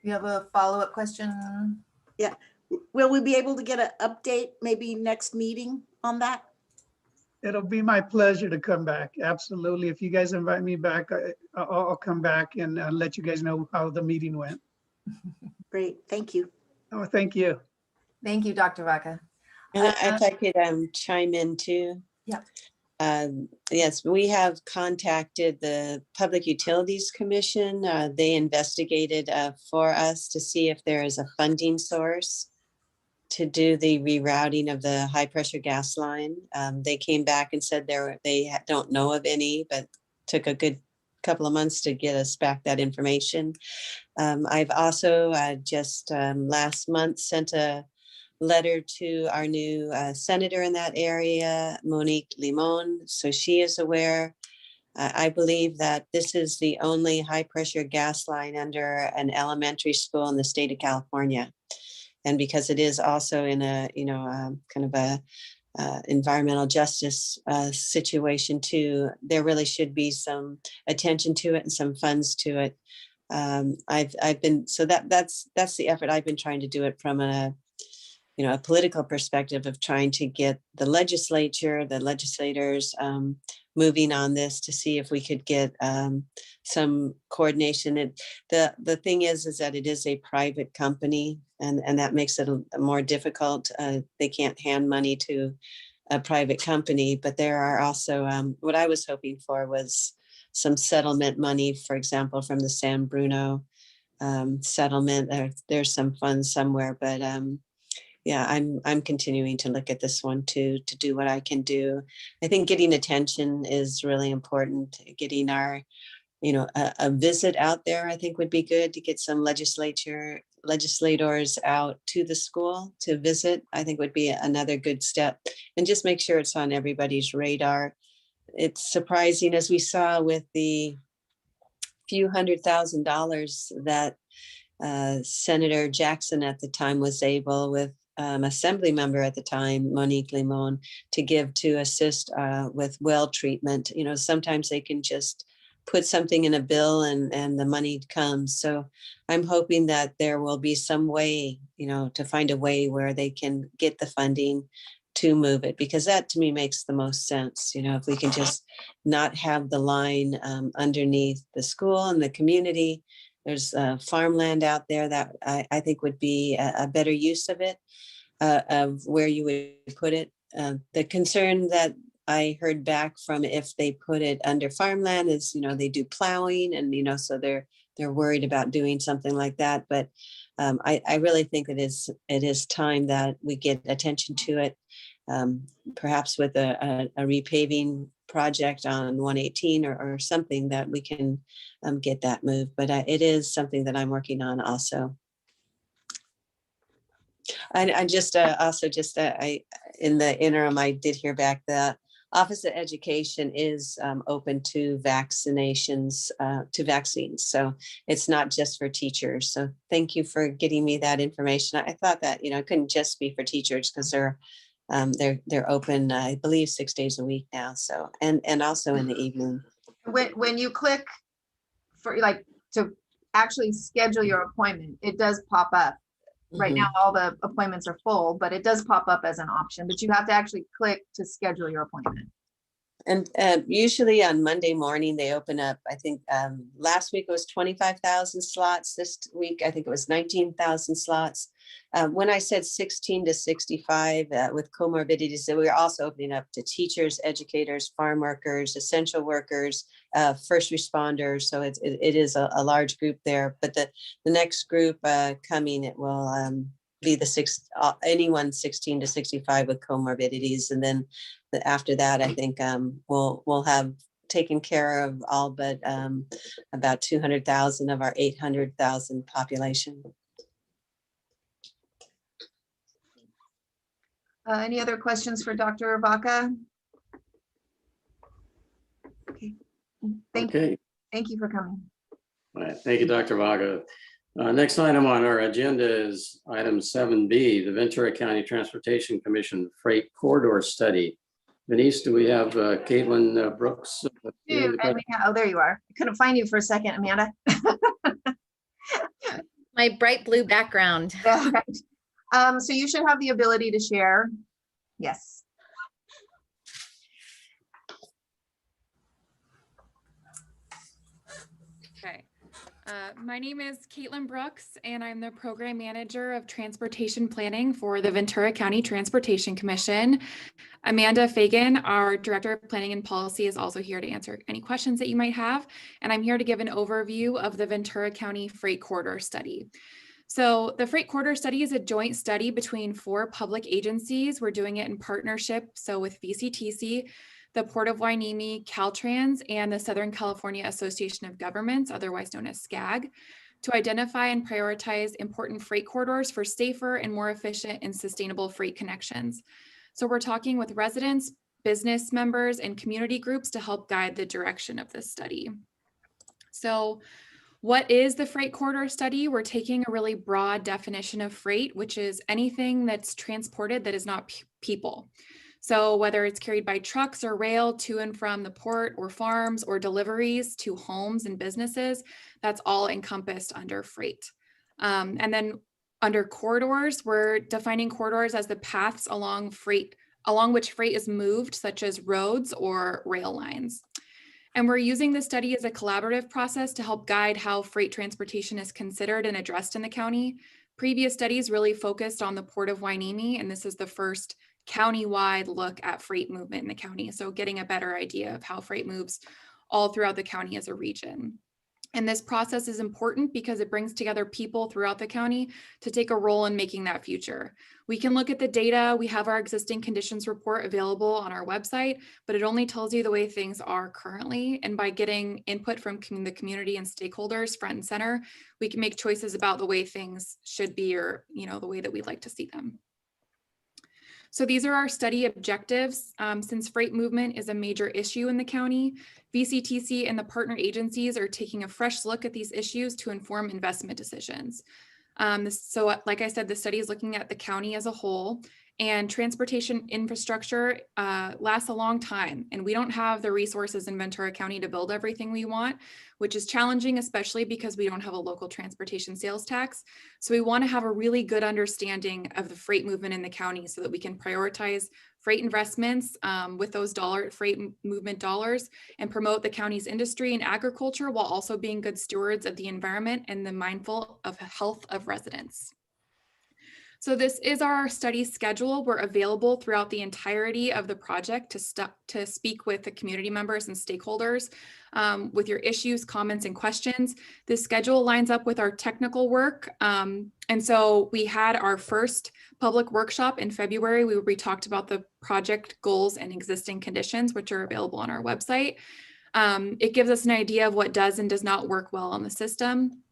Speaker 1: You have a follow-up question?
Speaker 7: Yeah. Will we be able to get an update maybe next meeting on that?
Speaker 12: It'll be my pleasure to come back. Absolutely. If you guys invite me back, I'll come back and let you guys know how the meeting went.
Speaker 7: Great. Thank you.
Speaker 12: Oh, thank you.
Speaker 1: Thank you, Dr. Vaca.
Speaker 9: And if I could chime in too.
Speaker 1: Yeah.
Speaker 9: Yes, we have contacted the Public Utilities Commission. They investigated for us to see if there is a funding source to do the rerouting of the high pressure gas line. They came back and said they don't know of any, but took a good couple of months to get us back that information. I've also just last month sent a letter to our new senator in that area, Monique Limon, so she is aware. I believe that this is the only high pressure gas line under an elementary school in the state of California. And because it is also in a, kind of a environmental justice situation too, there really should be some attention to it and some funds to it. I've been, so that's the effort. I've been trying to do it from a political perspective of trying to get the legislature, the legislators moving on this to see if we could get some coordination. And the thing is that it is a private company, and that makes it a more difficult. They can't hand money to a private company, but there are also, what I was hoping for was some settlement money, for example, from the San Bruno settlement. There's some funds somewhere, but yeah, I'm continuing to look at this one to do what I can do. I think getting attention is really important. Getting our, a visit out there, I think would be good to get some legislators out to the school to visit. I think would be another good step, and just make sure it's on everybody's radar. It's surprising, as we saw with the few $100,000 that Senator Jackson at the time was able, with assembly member at the time, Monique Limon, to give to assist with well treatment. Sometimes they can just put something in a bill and the money comes. So I'm hoping that there will be some way, to find a way where they can get the funding to move it, because that to me makes the most sense. If we can just not have the line underneath the school and the community. There's farmland out there that I think would be a better use of it, of where you would put it. The concern that I heard back from, if they put it under farmland, is, they do plowing, and, so they're worried about doing something like that. But I really think it is time that we get attention to it, perhaps with a repaving project on 118 or something that we can get that moved. But it is something that I'm working on also. I just in the interim, I did hear back that Office of Education is open to vaccinations, to vaccines. So it's not just for teachers. So thank you for getting me that information. I thought that, it couldn't just be for teachers, because they're open, I believe, 6 days a week now. So, and also in the evening.
Speaker 1: When you click for to actually schedule your appointment, it does pop up. Right now, all the appointments are full, but it does pop up as an option, but you have to actually click to schedule your appointment.
Speaker 9: And usually on Monday morning, they open up, I think last week it was 25,000 slots. This week, I think it was 19,000 slots. When I said 16 to 65 with comorbidities, we were also opening up to teachers, educators, farm workers, essential workers, first responders. So it is a large group there. But the next group coming, it will be anyone 16 to 65 with comorbidities. And then after that, I think we'll have taken care of all but about 200,000 of our 800,000 population.
Speaker 1: Any other questions for Dr. Vaca? Okay. Thank you for coming.
Speaker 2: All right. Thank you, Dr. Vaca. Next item on our agenda is item 7B, the Ventura County Transportation Commission Freight Corridor Study. Denise, do we have Caitlin Brooks?
Speaker 1: Oh, there you are. I couldn't find you for a second, Amanda.
Speaker 14: My bright blue background.
Speaker 1: Yeah, right. So you should have the ability to share. Yes.
Speaker 15: Okay. My name is Caitlin Brooks, and I'm the Program Manager of Transportation Planning for the Ventura County Transportation Commission. Amanda Fagan, our Director of Planning and Policy, is also here to answer any questions that you might have. And I'm here to give an overview of the Ventura County Freight Corridor Study. So the Freight Corridor Study is a joint study between 4 public agencies. We're doing it in partnership, so with VCTC, the Port of Hueneme, Caltrans, and the Southern California Association of Governments, otherwise known as SCAG. to identify and prioritize important freight corridors for safer and more efficient and sustainable freight connections. So we're talking with residents, business members, and community groups to help guide the direction of this study. So what is the freight corridor study? We're taking a really broad definition of freight, which is anything that's transported that is not people. So whether it's carried by trucks or rail to and from the port or farms or deliveries to homes and businesses, that's all encompassed under freight. And then under corridors, we're defining corridors as the paths along which freight is moved, such as roads or rail lines. And we're using the study as a collaborative process to help guide how freight transportation is considered and addressed in the county. Previous studies really focused on the Port of Hueneme, and this is the first county-wide look at freight movement in the county. So getting a better idea of how freight moves all throughout the county as a region. And this process is important because it brings together people throughout the county to take a role in making that future. We can look at the data. We have our existing conditions report available on our website, but it only tells you the way things are currently. And by getting input from the community and stakeholders front and center, we can make choices about the way things should be, or the way that we'd like to see them. So these are our study objectives. Since freight movement is a major issue in the county, VCTC and the partner agencies are taking a fresh look at these issues to inform investment decisions. So like I said, the study is looking at the county as a whole, and transportation infrastructure lasts a long time, and we don't have the resources in Ventura County to build everything we want, which is challenging, especially because we don't have a local transportation sales tax. So we want to have a really good understanding of the freight movement in the county so that we can prioritize freight investments with those freight movement dollars and promote the county's industry and agriculture while also being good stewards of the environment and mindful of the health of residents. So this is our study schedule. We're available throughout the entirety of the project to speak with the community members and stakeholders with your issues, comments, and questions. This schedule lines up with our technical work. And so we had our first public workshop in February where we talked about the project goals and existing conditions, which are available on our website. It gives us an idea of what does and does not work well on the system.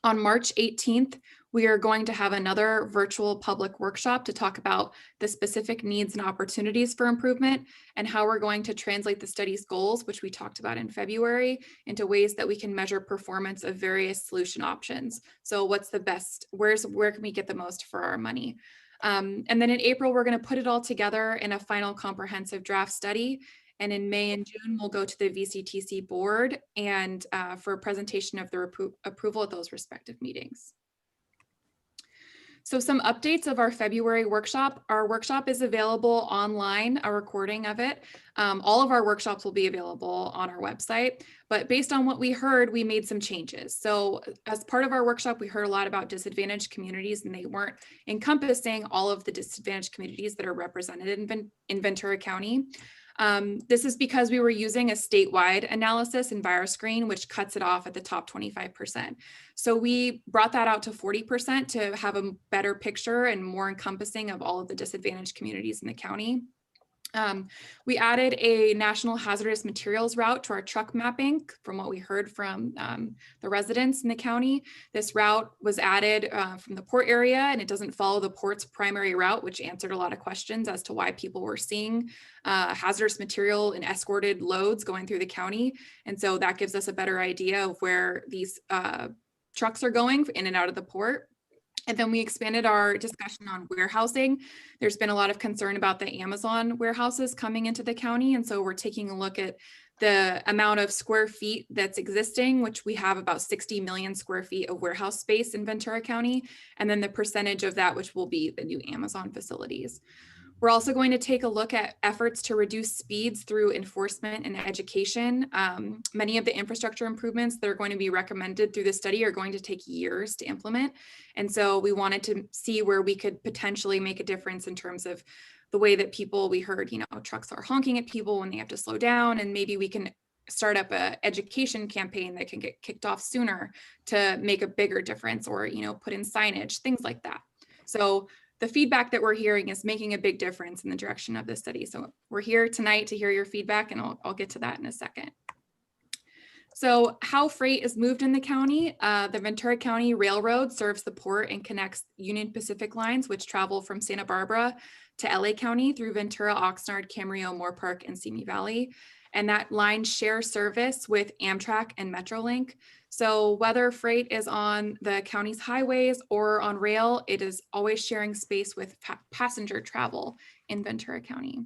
Speaker 15: On March 18th, we are going to have another virtual public workshop to talk about the specific needs and opportunities for improvement and how we're going to translate the study's goals, which we talked about in February, into ways that we can measure performance of various solution options. So what's the best, where can we get the most for our money? And then in April, we're going to put it all together in a final comprehensive draft study. And in May and June, we'll go to the VCTC board and for a presentation of the approval at those respective meetings. So some updates of our February workshop. Our workshop is available online, a recording of it. All of our workshops will be available on our website, but based on what we heard, we made some changes. So as part of our workshop, we heard a lot about disadvantaged communities, and they weren't encompassing all of the disadvantaged communities that are represented in Ventura County. This is because we were using a statewide analysis in ViraScreen, which cuts it off at the top 25%. So we brought that out to 40% to have a better picture and more encompassing of all of the disadvantaged communities in the county. We added a national hazardous materials route to our truck mapping from what we heard from the residents in the county. This route was added from the port area, and it doesn't follow the port's primary route, which answered a lot of questions as to why people were seeing hazardous material and escorted loads going through the county. And so that gives us a better idea of where these trucks are going in and out of the port. And then we expanded our discussion on warehousing. There's been a lot of concern about the Amazon warehouses coming into the county. And so we're taking a look at the amount of square feet that's existing, which we have about 60 million square feet of warehouse space in Ventura County, and then the percentage of that, which will be the new Amazon facilities. We're also going to take a look at efforts to reduce speeds through enforcement and education. Many of the infrastructure improvements that are going to be recommended through the study are going to take years to implement. And so we wanted to see where we could potentially make a difference in terms of the way that we heard, trucks are honking at people when they have to slow down, and maybe we can start up an education campaign that can get kicked off sooner to make a bigger difference, or, put in signage, things like that. So the feedback that we're hearing is making a big difference in the direction of this study. So we're here tonight to hear your feedback, and I'll get to that in a second. So how freight is moved in the county, the Ventura County Railroad serves the port and connects Union Pacific lines, which travel from Santa Barbara to LA County through Ventura, Oxnard, Camarillo, Moore Park, and Simi Valley. And that line shares service with Amtrak and Metrolink. So whether freight is on the county's highways or on rail, it is always sharing space with passenger travel in Ventura County.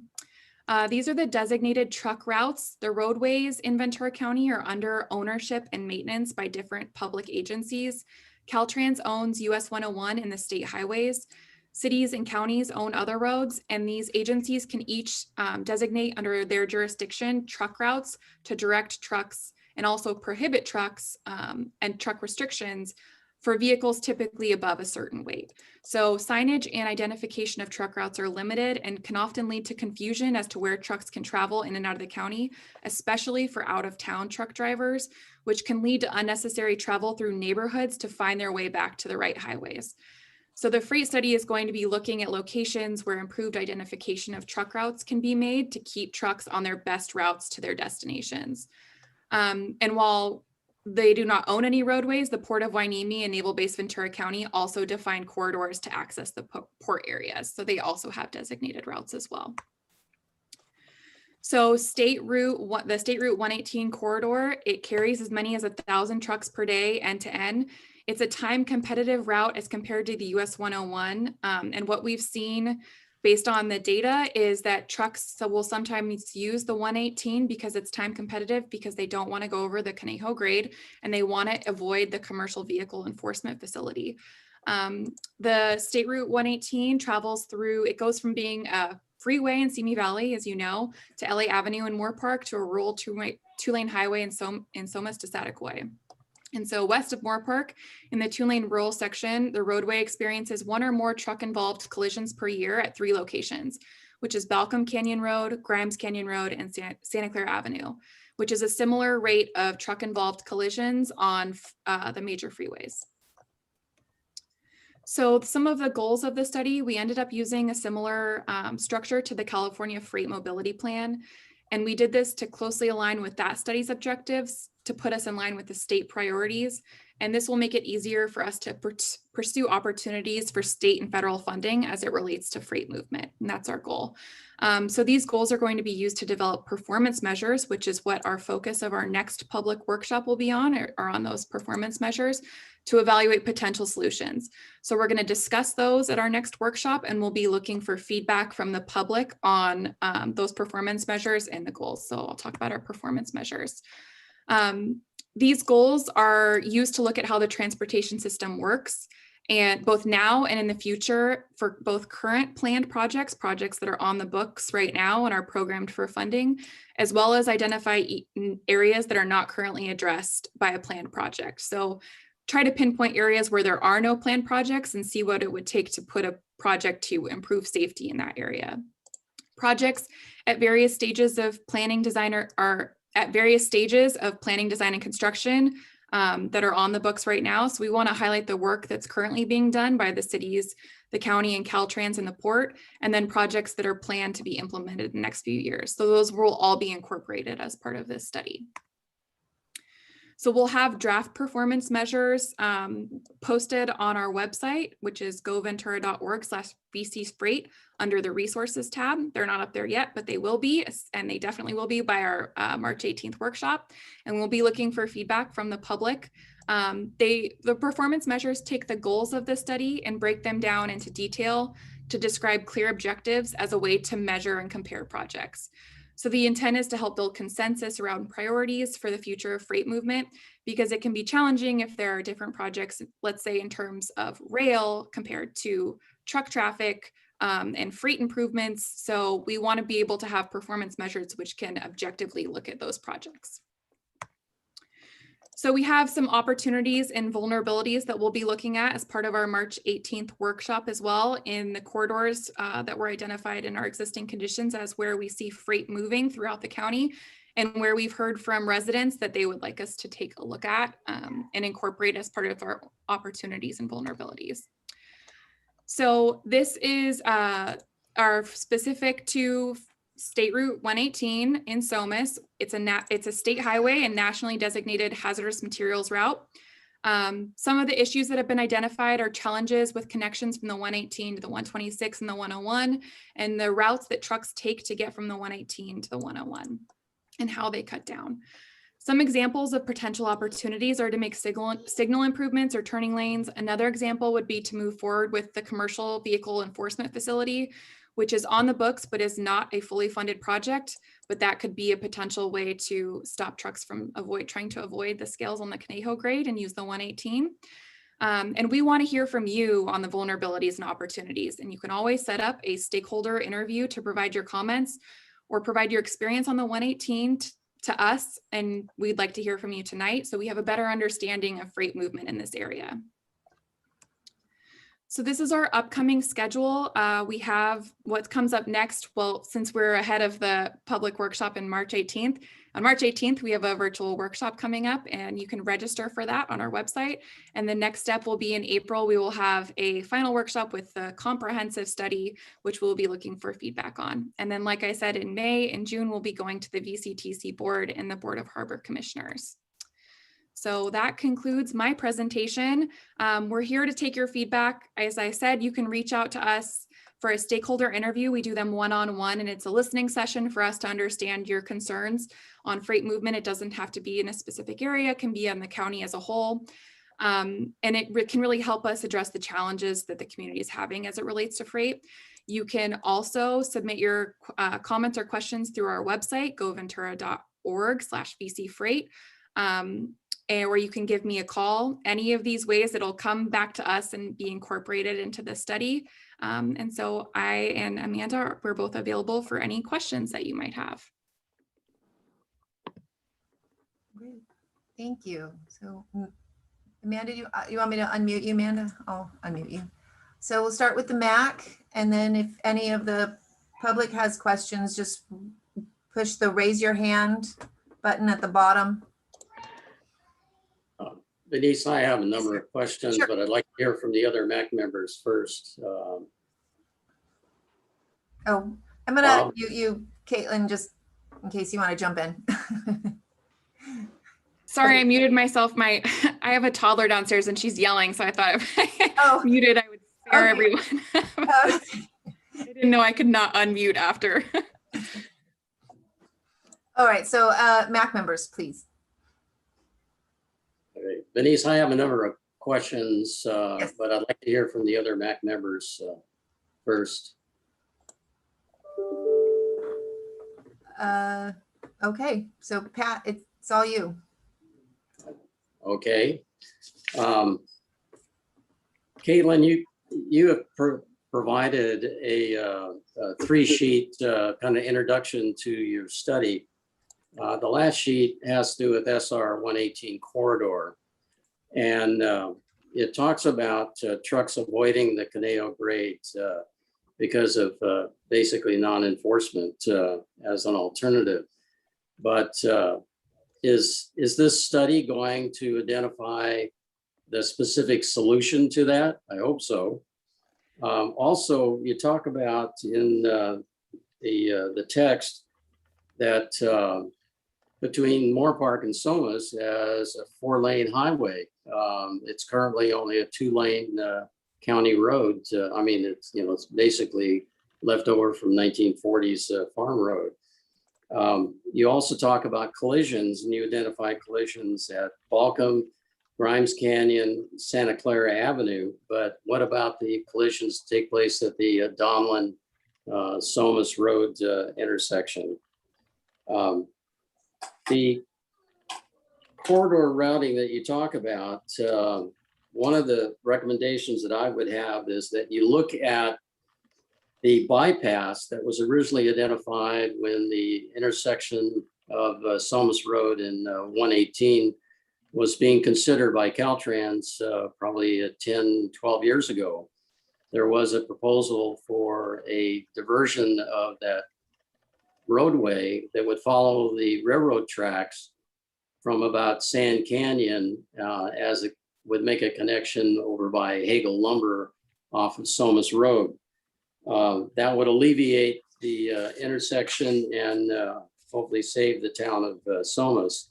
Speaker 15: These are the designated truck routes. The roadways in Ventura County are under ownership and maintenance by different public agencies. Caltrans owns US 101 and the state highways. Cities and counties own other roads, and these agencies can each designate under their jurisdiction truck routes to direct trucks and also prohibit trucks and truck restrictions for vehicles typically above a certain weight. So signage and identification of truck routes are limited and can often lead to confusion as to where trucks can travel in and out of the county, especially for out-of-town truck drivers, which can lead to unnecessary travel through neighborhoods to find their way back to the right highways. So the freight study is going to be looking at locations where improved identification of truck routes can be made to keep trucks on their best routes to their destinations. And while they do not own any roadways, the Port of Hueneme and Naval Base Ventura County also define corridors to access the port areas. So they also have designated routes as well. So the State Route 118 corridor, it carries as many as 1,000 trucks per day end to end. It's a time competitive route as compared to the US 101. And what we've seen based on the data is that trucks will sometimes use the 118 because it's time competitive, because they don't want to go over the Conejo grade and they want to avoid the commercial vehicle enforcement facility. The State Route 118 travels through, it goes from being a freeway in Simi Valley, as you know, to LA Avenue in Moore Park to a rural two-lane highway in Somis to Saticoy. And so west of Moore Park, in the two-lane rural section, the roadway experiences one or more truck-involved collisions per year at 3 locations, which is Balcom Canyon Road, Grimes Canyon Road, and Santa Clara Avenue, which is a similar rate of truck-involved collisions on the major freeways. So some of the goals of the study, we ended up using a similar structure to the California Freight Mobility Plan. And we did this to closely align with that study's objectives to put us in line with the state priorities. And this will make it easier for us to pursue opportunities for state and federal funding as it relates to freight movement. And that's our goal. So these goals are going to be used to develop performance measures, which is what our focus of our next public workshop will be on, are on those performance measures to evaluate potential solutions. So we're going to discuss those at our next workshop, and we'll be looking for feedback from the public on those performance measures and the goals. So I'll talk about our performance measures. These goals are used to look at how the transportation system works, and both now and in the future for both current planned projects that are on the books right now and are programmed for funding, as well as identify areas that are not currently addressed by a planned project. So try to pinpoint areas where there are no planned projects and see what it would take to put a project to improve safety in that area. Projects at various stages of planning, design, are at various stages of planning, design, and construction that are on the books right now. So we want to highlight the work that's currently being done by the cities, the county, and Caltrans and the port, and then projects that are planned to be implemented in the next few years. So those will all be incorporated as part of this study. So we'll have draft performance measures posted on our website, which is goventura.org/VCFreight under the resources tab. They're not up there yet, but they will be, and they definitely will be by our March 18th workshop. And we'll be looking for feedback from the public. The performance measures take the goals of the study and break them down into detail to describe clear objectives as a way to measure and compare projects. So the intent is to help build consensus around priorities for the future of freight movement, because it can be challenging if there are different projects, let's say in terms of rail compared to truck traffic and freight improvements. So we want to be able to have performance measures which can objectively look at those projects. So we have some opportunities and vulnerabilities that we'll be looking at as part of our March 18th workshop as well, in the corridors that were identified in our existing conditions as where we see freight moving throughout the county, and where we've heard from residents that they would like us to take a look at and incorporate as part of our opportunities and vulnerabilities. So this is our specific to State Route 118 in Somis. It's a state highway and nationally designated hazardous materials route. Some of the issues that have been identified are challenges with connections from the 118 to the 126 and the 101, and the routes that trucks take to get from the 118 to the 101 and how they cut down. Some examples of potential opportunities are to make signal improvements or turning lanes. Another example would be to move forward with the commercial vehicle enforcement facility, which is on the books, but is not a fully funded project. But that could be a potential way to stop trucks from trying to avoid the scales on the Conejo grade and use the 118. And we want to hear from you on the vulnerabilities and opportunities. And you can always set up a stakeholder interview to provide your comments or provide your experience on the 118 to us. And we'd like to hear from you tonight, so we have a better understanding of freight movement in this area. So this is our upcoming schedule. We have what comes up next. Well, since we're ahead of the public workshop in March 18th, on March 18th, we have a virtual workshop coming up, and you can register for that on our website. And the next step will be in April. We will have a final workshop with the comprehensive study, which we'll be looking for feedback on. And then, like I said, in May and June, we'll be going to the VCTC board and the Board of Harbor Commissioners. So that concludes my presentation. We're here to take your feedback. As I said, you can reach out to us for a stakeholder interview. We do them one-on-one, and it's a listening session for us to understand your concerns on freight movement. It doesn't have to be in a specific area, it can be on the county as a whole. And it can really help us address the challenges that the community is having as it relates to freight. You can also submit your comments or questions through our website, goventura.org/VCFreight. Or you can give me a call. Any of these ways, it'll come back to us and be incorporated into the study. And so I and Amanda, we're both available for any questions that you might have.
Speaker 1: Great. Thank you. So Amanda, you want me to unmute you, Amanda? I'll unmute you. So we'll start with the MAC, and then if any of the public has questions, just push the raise your hand button at the bottom.
Speaker 2: Denise, I have a number of questions,
Speaker 1: Sure.
Speaker 2: but I'd like to hear from the other MAC members first.
Speaker 1: Oh, I'm gonna mute you, Caitlin, just in case you want to jump in.
Speaker 15: Sorry, I muted myself. I have a toddler downstairs and she's yelling, so I thought if I
Speaker 1: Oh.
Speaker 15: muted, I would scare
Speaker 1: Okay.
Speaker 15: everyone. I didn't know I could not unmute after.
Speaker 1: All right, so MAC members, please.
Speaker 2: Okay. Denise, I have a number of questions,
Speaker 1: Yes.
Speaker 2: but I'd like to hear from the other MAC members first.
Speaker 1: Okay, so Pat, it's all you.
Speaker 2: Okay. Caitlin, you have provided a 3-sheet kind of introduction to your study. The last sheet has to do with SR 118 corridor. And it talks about trucks avoiding the Conejo grade because of basically non-enforcement as an alternative. But is this study going to identify the specific solution to that? I hope so. Also, you talk about in the text that between Moore and Somis as a 4-lane highway. It's currently only a 2-lane county road. I mean, it's basically leftover from 1940s farm road. You also talk about collisions, and you identify collisions at Balcom, Grimes Canyon, Santa Clara Avenue. But what about the collisions that take place at the Donlin Somis Road intersection? The corridor routing that you talk about, one of the recommendations that I would have is that you look at the bypass that was originally identified when the intersection of Somis Road and 118 was being considered by Caltrans probably 10, 12 years ago. There was a proposal for a diversion of that roadway that would follow the railroad tracks from about Sand Canyon as it would make a connection over by Hagel Lumber off of Somis Road. That would alleviate the intersection and hopefully save the town of Somis.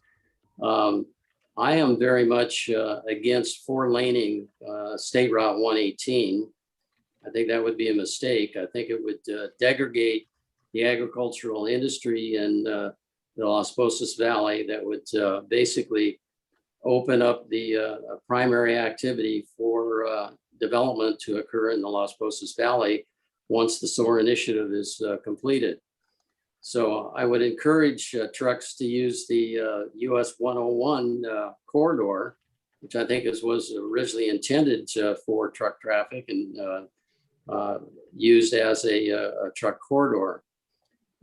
Speaker 2: I am very much against four-laning State Route 118. I think that would be a mistake. I think it would degrade the agricultural industry in the Las Posas Valley. That would basically open up the primary activity for development to occur in the Las Posas Valley once the SOAR initiative is completed. So I would encourage trucks to use the US 101 corridor, which I think was originally intended for truck traffic and used as a truck corridor.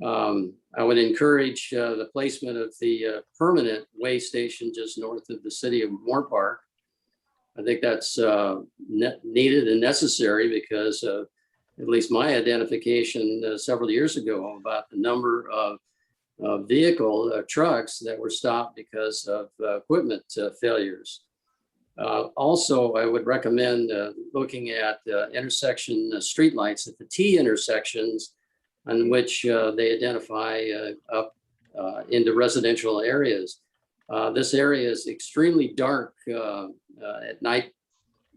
Speaker 2: I would encourage the placement of the permanent way station just north of the city of Moore Park. I think that's needed and necessary because at least my identification several years ago about the number of trucks that were stopped because of equipment failures. Also, I would recommend looking at intersection streetlights at the T intersections on which they identify up into residential areas. This area is extremely dark at night,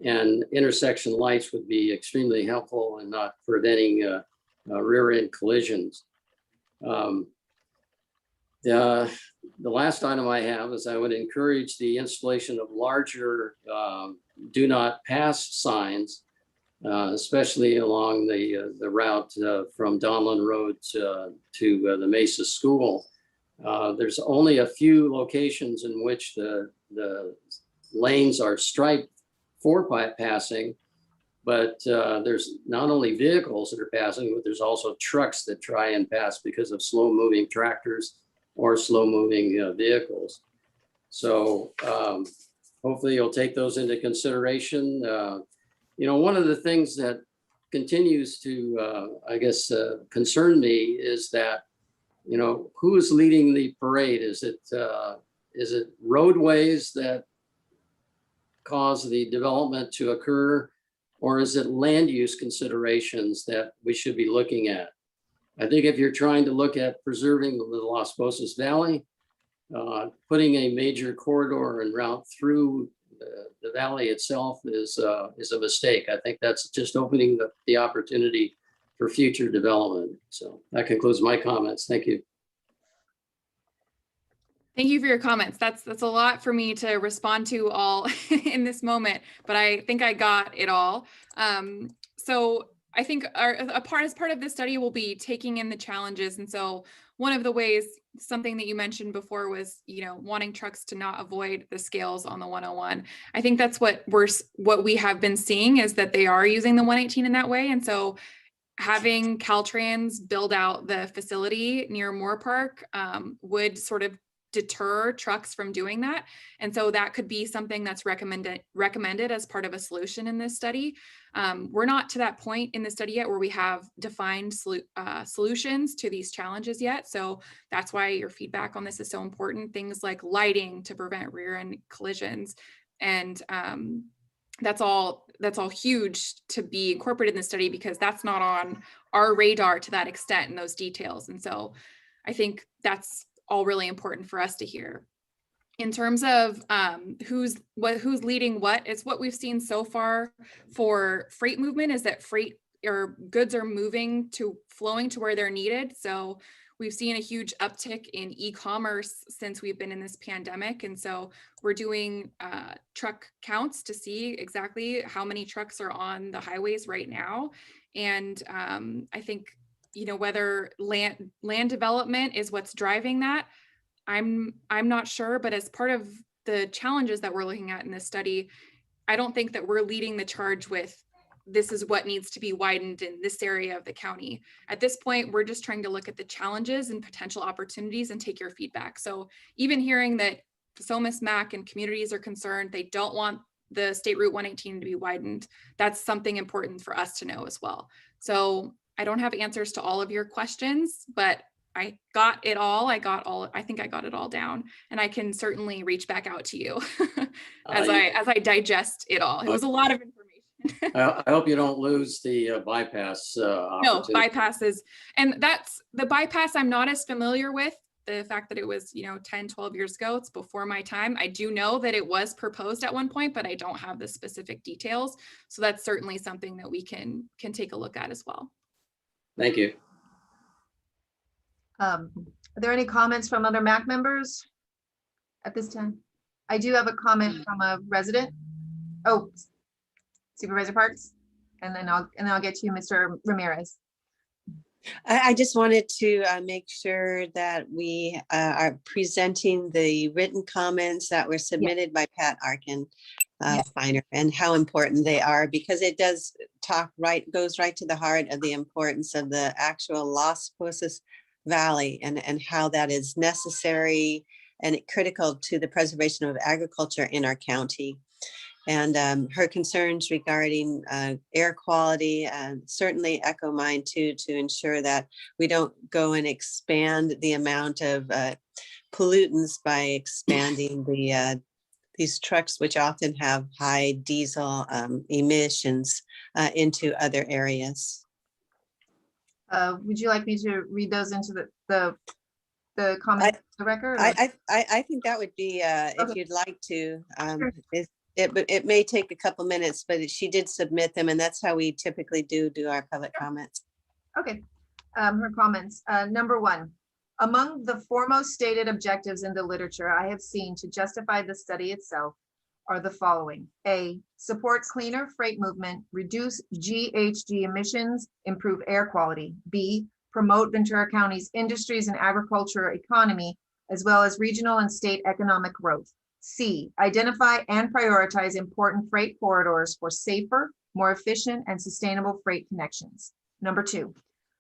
Speaker 2: and intersection lights would be extremely helpful in not preventing rear-end collisions. The last item I have is I would encourage the installation of larger do not pass signs, especially along the route from Donlin Road to the Mesa School. There's only a few locations in which the lanes are striped for passing, but there's not only vehicles that are passing, but there's also trucks that try and pass because of slow moving tractors or slow moving vehicles. So hopefully you'll take those into consideration. One of the things that continues to, I guess, concern me is that, who is leading the parade? Is it roadways that cause the development to occur, or is it land use considerations that we should be looking at? I think if you're trying to look at preserving the Las Posas Valley, putting a major corridor and route through the valley itself is a mistake. I think that's just opening the opportunity for future development. So that concludes my comments. Thank you.
Speaker 15: Thank you for your comments. That's a lot for me to respond to all in this moment, but I think I got it all. So I think as part of this study, we'll be taking in the challenges. And so one of the ways, something that you mentioned before was, wanting trucks to not avoid the scales on the 101. I think that's what we have been seeing is that they are using the 118 in that way. And so having Caltrans build out the facility near Moore Park would sort of deter trucks from doing that. And so that could be something that's recommended as part of a solution in this study. We're not to that point in the study yet where we have defined solutions to these challenges yet. So that's why your feedback on this is so important. Things like lighting to prevent rear end collisions. And that's all huge to be incorporated in the study because that's not on our radar to that extent and those details. And so I think that's all really important for us to hear. In terms of who's leading what, it's what we've seen so far for freight movement is that freight or goods are flowing to where they're needed. So we've seen a huge uptick in e-commerce since we've been in this pandemic. And so we're doing truck counts to see exactly how many trucks are on the highways right now. And I think whether land development is what's driving that, I'm not sure, but as part of the challenges that we're looking at in this study, I don't think that we're leading the charge with this is what needs to be widened in this area of the county. At this point, we're just trying to look at the challenges and potential opportunities and take your feedback. So even hearing that Somis MAC and communities are concerned, they don't want the State Route 118 to be widened, that's something important for us to know as well. So I don't have answers to all of your questions, but I got it all. I think I got it all down, and I can certainly reach back out to you as I digest it all. It was a lot of information.
Speaker 2: I hope you don't lose the bypass.
Speaker 15: No, bypasses. And that's the bypass I'm not as familiar with. The fact that it was, 10, 12 years ago, it's before my time. I do know that it was proposed at one point, but I don't have the specific details. So that's certainly something that we can take a look at as well.
Speaker 2: Thank you.
Speaker 1: Are there any comments from other MAC members at this time? I do have a comment from a resident. Oh, Supervisor Parks, and then I'll get to you, Mr. Ramirez.
Speaker 9: I just wanted to make sure that we are presenting the written comments that were submitted by Pat Arkin Finer, and how important they are, because it does goes right to the heart of the importance of the actual Las Posas Valley and how that is necessary and critical to the preservation of agriculture in our county. And her concerns regarding air quality certainly echo mine too, to ensure that we don't go and expand the amount of pollutants by expanding these trucks, which often have high diesel emissions into other areas.
Speaker 1: Would you like me to read those into the comments, the record?
Speaker 9: I think that would be, if you'd like to. It may take a couple minutes, but she did submit them, and that's how we typically do our public comments.
Speaker 1: Okay, her comments. Number one, among the foremost stated objectives in the literature I have seen to justify the study itself are the following. A, support cleaner freight movement, reduce GHG emissions, improve air quality. B, promote Ventura County's industries and agriculture economy, as well as regional and state economic growth. C, identify and prioritize important freight corridors for safer, more efficient, and sustainable freight connections. Number two,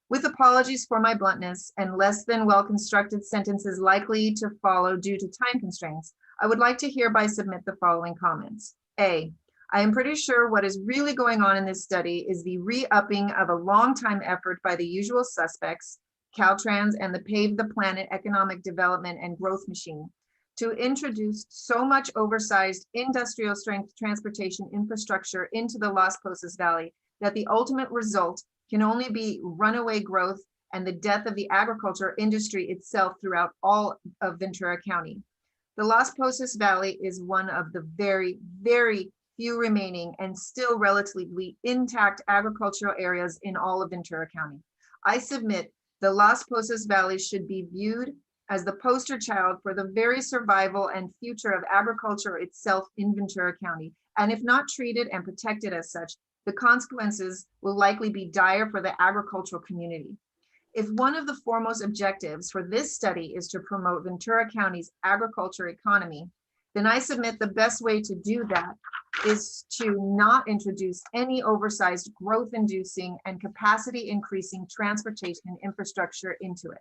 Speaker 1: with apologies for my bluntness and less than well-constructed sentences likely to follow due to time constraints, I would like to hereby submit the following comments. A, I am pretty sure what is really going on in this study is the re-upping of a long-time effort by the usual suspects, Caltrans and the Pave the Planet economic development and growth machine, to introduce so much oversized industrial strength transportation infrastructure into the Las Posas Valley that the ultimate result can only be runaway growth and the death of the agriculture industry itself throughout all of Ventura County. The Las Posas Valley is one of the very, very few remaining and still relatively intact agricultural areas in all of Ventura County. I submit the Las Posas Valley should be viewed as the poster child for the very survival and future of agriculture itself in Ventura County. And if not treated and protected as such, the consequences will likely be dire for the agricultural community. If one of the foremost objectives for this study is to promote Ventura County's agriculture economy, then I submit the best way to do that is to not introduce any oversized growth-inducing and capacity-increasing transportation infrastructure into it.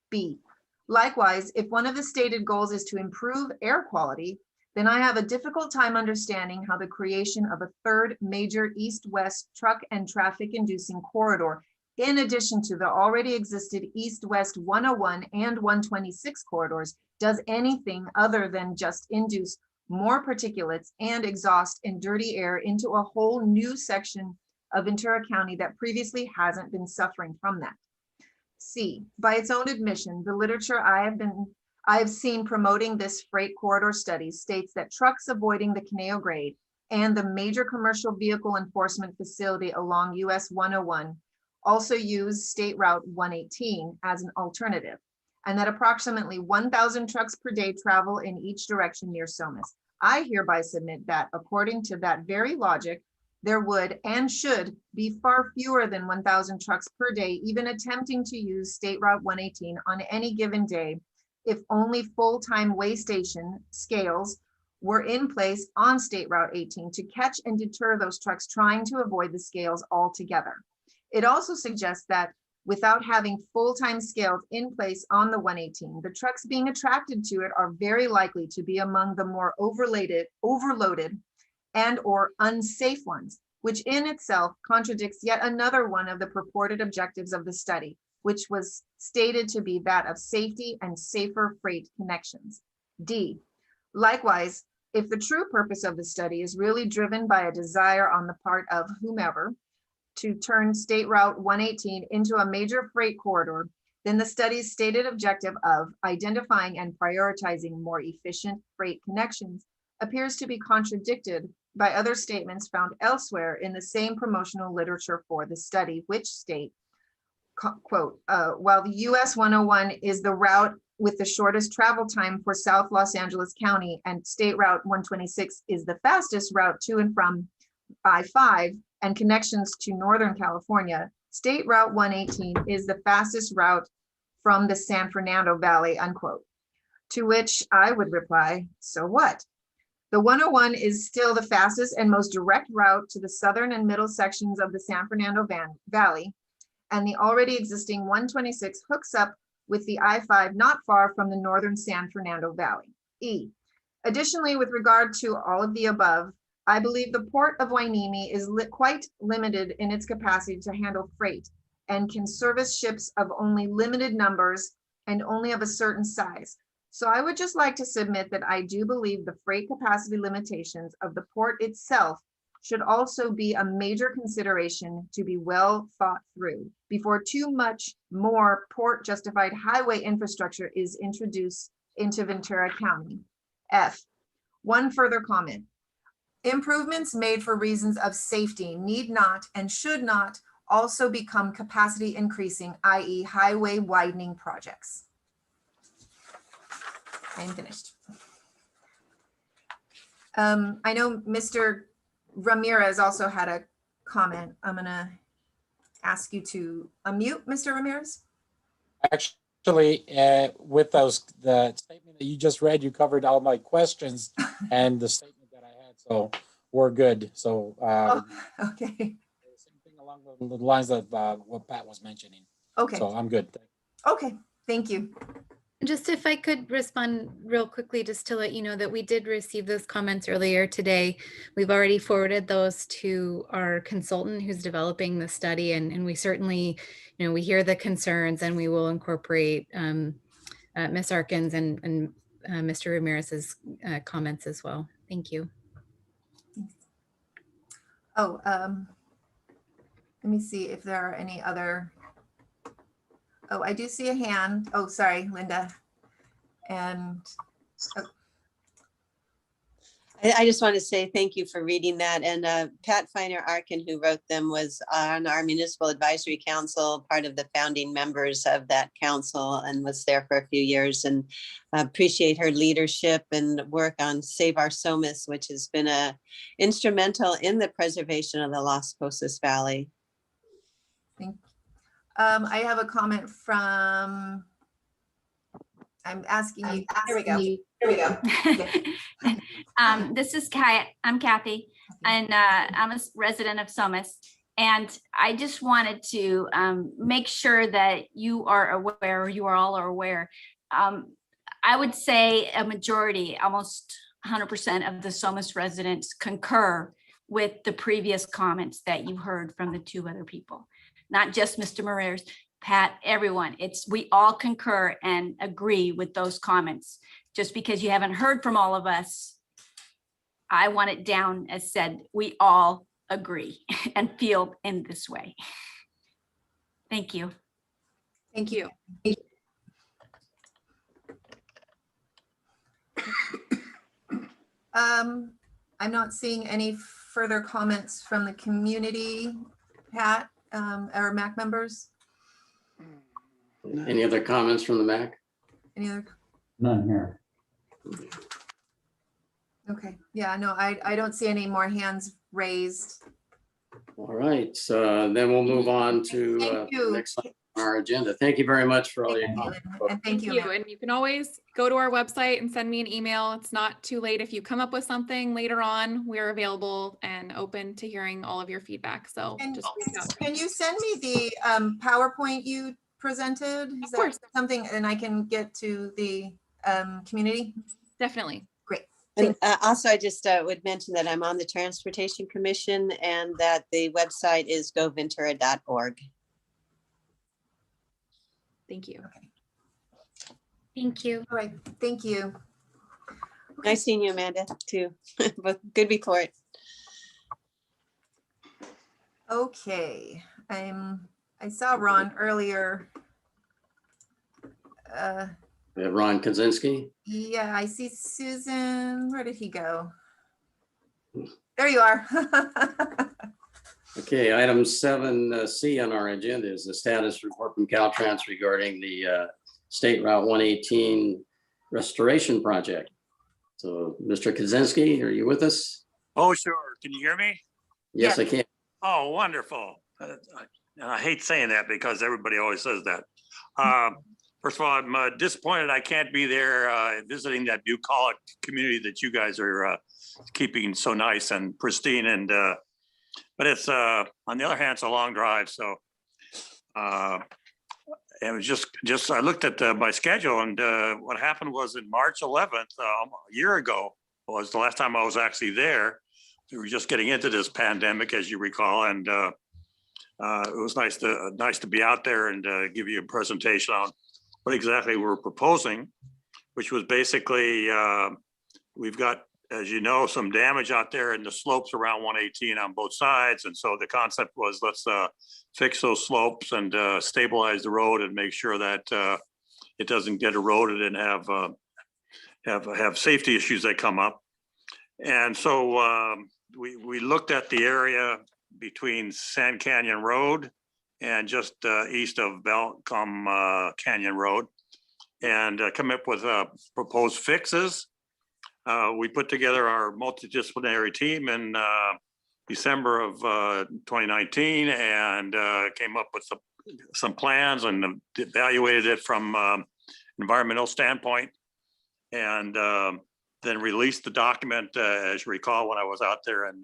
Speaker 1: B, likewise, if one of the stated goals is to improve air quality, then I have a difficult time understanding how the creation of a third major east-west truck and traffic-inducing corridor, in addition to the already existed east-west 101 and 126 corridors, does anything other than just induce more particulates and exhaust and dirty air into a whole new section of Ventura County that previously hasn't been suffering from that. C, by its own admission, the literature I have seen promoting this freight corridor study states that trucks avoiding the Caneo grade and the major commercial vehicle enforcement facility along US 101 also use State Route 118 as an alternative, and that approximately 1,000 trucks per day travel in each direction near Somis. I hereby submit that according to that very logic, there would and should be far fewer than 1,000 trucks per day even attempting to use State Route 118 on any given day if only full-time weigh station scales were in place on State Route 18 to catch and deter those trucks trying to avoid the scales altogether. It also suggests that without having full-time scales in place on the 118, the trucks being attracted to it are very likely to be among the more overloaded and or unsafe ones, which in itself contradicts yet another one of the purported objectives of the study, which was stated to be that of safety and safer freight connections. D, likewise, if the true purpose of the study is really driven by a desire on the part of whomever to turn State Route 118 into a major freight corridor, then the study's stated objective of identifying and prioritizing more efficient freight connections appears to be contradicted by other statements found elsewhere in the same promotional literature for the study, which state, quote, while the US 101 is the route with the shortest travel time for South Los Angeles County and State Route 126 is the fastest route to and from I-5 and connections to Northern California, State Route 118 is the fastest route from the San Fernando Valley, unquote. To which I would reply, so what? The 101 is still the fastest and most direct route to the southern and middle sections of the San Fernando Valley, and the already existing 126 hooks up with the I-5 not far from the northern San Fernando Valley. E. Additionally, with regard to all of the above, I believe the Port of Hueneme is quite limited in its capacity to handle freight and can service ships of only limited numbers and only of a certain size. So I would just like to submit that I do believe the freight capacity limitations of the port itself should also be a major consideration to be well thought through before too much more port justified highway infrastructure is introduced into Ventura County. F. One further comment. Improvements made for reasons of safety need not and should not also become capacity increasing, i.e. highway widening projects. I am finished. I know Mr. Ramirez also had a comment. I'm gonna ask you to unmute, Mr. Ramirez.
Speaker 13: Actually, with the statement that you just read, you covered all my questions and the statement that I had, so we're good. So
Speaker 1: okay.
Speaker 13: Same thing along the lines of what Pat was mentioning.
Speaker 1: Okay.
Speaker 13: So I'm good.
Speaker 1: Okay, thank you.
Speaker 14: Just if I could respond real quickly, just to let you know that we did receive those comments earlier today. We've already forwarded those to our consultant who's developing the study, and we certainly, we hear the concerns, and we will incorporate Ms. Arkins and Mr. Ramirez's comments as well. Thank you.
Speaker 1: Oh, let me see if there are any other. Oh, I do see a hand. Oh, sorry, Linda. And oh.
Speaker 9: I just want to say thank you for reading that. And Pat Feiner-Arkin, who wrote them, was on our Municipal Advisory Council, part of the founding members of that council, and was there for a few years. And appreciate her leadership and work on Save Our Somis, which has been instrumental in the preservation of the Las Cosas Valley.
Speaker 1: Thank you. I have a comment from, I'm asking you. Here we go. Here we go.
Speaker 16: This is I'm Kathy, and I'm a resident of Somis. And I just wanted to make sure that you are aware, or you are all aware. I would say a majority, almost 100% of the Somis residents concur with the previous comments that you heard from the two other people. Not just Mr. Marrero, Pat, everyone. We all concur and agree with those comments. Just because you haven't heard from all of us, I want it down as said, we all agree and feel in this way. Thank you.
Speaker 1: Thank you. I'm not seeing any further comments from the community, Pat, or MAC members.
Speaker 2: Any other comments from the MAC?
Speaker 1: Any other?
Speaker 5: None here.
Speaker 1: Okay, yeah, no, I don't see any more hands raised.
Speaker 2: All right, so then we'll move on to the next on our agenda. Thank you very much for all your comments.
Speaker 1: And thank you.
Speaker 15: And you can always go to our website and send me an email. It's not too late. If you come up with something later on, we're available and open to hearing all of your feedback. So just reach out.
Speaker 1: Can you send me the PowerPoint you presented? Is that something, and I can get to the community?
Speaker 15: Definitely.
Speaker 1: Great.
Speaker 9: And also, I just would mention that I'm on the Transportation Commission and that the website is goventura.org.
Speaker 15: Thank you.
Speaker 1: Okay.
Speaker 14: Thank you.
Speaker 1: All right, thank you.
Speaker 9: Nice seeing you, Amanda, too. But good report.
Speaker 1: Okay, I saw Ron earlier.
Speaker 2: We have Ron Kaczynski.
Speaker 1: Yeah, I see Susan. Where did he go? There you are.
Speaker 2: Okay, item 7C on our agenda is the status report from Caltrans regarding the State Route 118 restoration project. So, Mr. Kaczynski, are you with us?
Speaker 17: Oh, sure. Can you hear me?
Speaker 2: Yes, I can.
Speaker 17: Oh, wonderful. I hate saying that because everybody always says that. First of all, I'm disappointed I can't be there visiting that bucolic community that you guys are keeping so nice and pristine. And but it's on the other hand, it's a long drive. So it was just I looked at my schedule, and what happened was in March 11th, a year ago, was the last time I was actually there. We were just getting into this pandemic, as you recall, and it was nice to be out there and give you a presentation on what exactly we're proposing, which was basically we've got, as you know, some damage out there in the slopes around 118 on both sides, and so the concept was let's fix those slopes and stabilize the road and make sure that it doesn't get eroded and have safety issues that come up. And so we looked at the area between Sand Canyon Road and just east of Belcom Canyon Road, and come up with proposed fixes. We put together our multidisciplinary team in December of 2019 and came up with some plans and evaluated it from environmental standpoint, and then released the document, as you recall, when I was out there in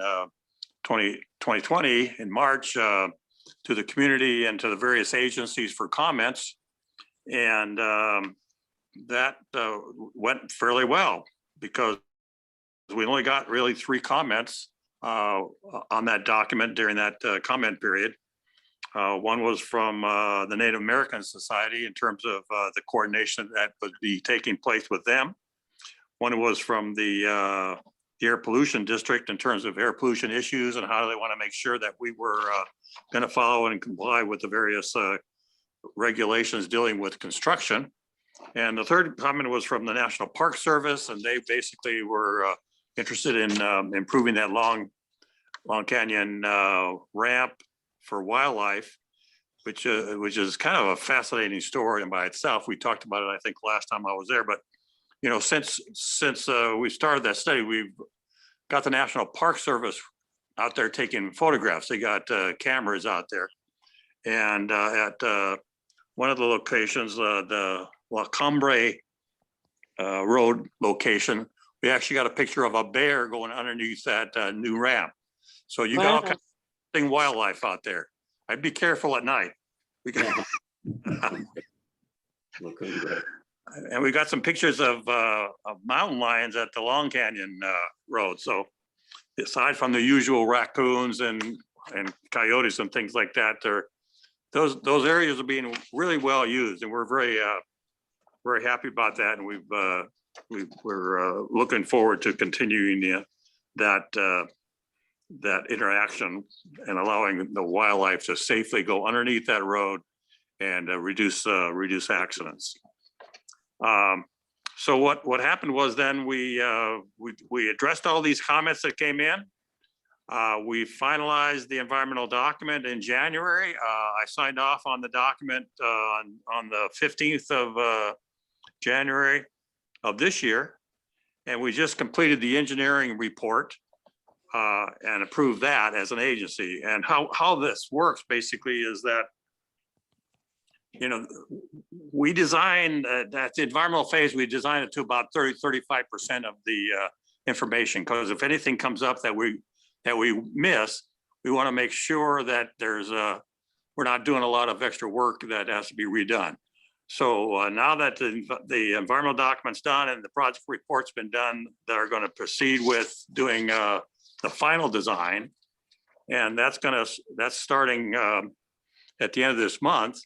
Speaker 17: 2020 in March, to the community and to the various agencies for comments. And that went fairly well because we only got really 3 comments on that document during that comment period. One was from the Native American Society in terms of the coordination that would be taking place with them. One was from the Air Pollution District in terms of air pollution issues and how they want to make sure that we were going to follow and comply with the various regulations dealing with construction. And the third comment was from the National Park Service, and they basically were interested in improving that Long Canyon ramp for wildlife, which is kind of a fascinating story by itself. We talked about it, I think, last time I was there, but you know, since we started that study, we've got the National Park Service out there taking photographs. They got cameras out there, and at one of the locations, the La Cambre Road location, we actually got a picture of a bear going underneath that new ramp. So you got all kinds of wildlife out there. I'd be careful at night. We got and we got some pictures of mountain lions at the Long Canyon Road. So aside from the usual raccoons and coyotes and things like that, those areas are being really well used, and we're very happy about that. And we're looking forward to continuing that interaction and allowing the wildlife to safely go underneath that road and reduce accidents. So what happened was then we addressed all these comments that came in. We finalized the environmental document in January. I signed off on the document on the 15th of January of this year, and we just completed the engineering report and approved that as an agency. And how this works basically is that, you know, we designed at the environmental phase, we designed it to about 35% of the information, because if anything comes up that we miss, we want to make sure that we're not doing a lot of extra work that has to be redone. So now that the environmental document's done and the project report's been done, they're going to proceed with doing the final design, and that's starting at the end of this month.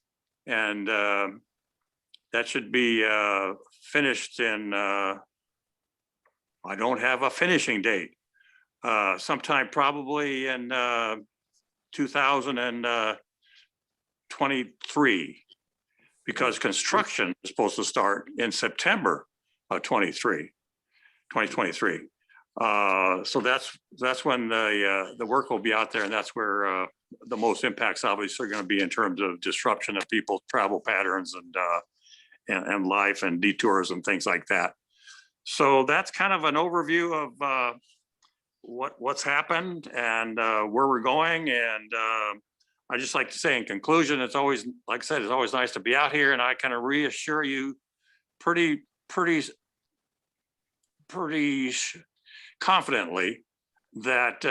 Speaker 17: And that should be finished in I don't have a finishing date. Sometime probably in 2023, because construction is supposed to start in September of 2023. So that's when the work will be out there, and that's where the most impacts obviously are going to be in terms of disruption of people's travel patterns and life and detours and things like that. So that's kind of an overview of what's happened and where we're going. And I just like to say in conclusion, it's always, like I said, it's always nice to be out here, and I kind of reassure you pretty confidently that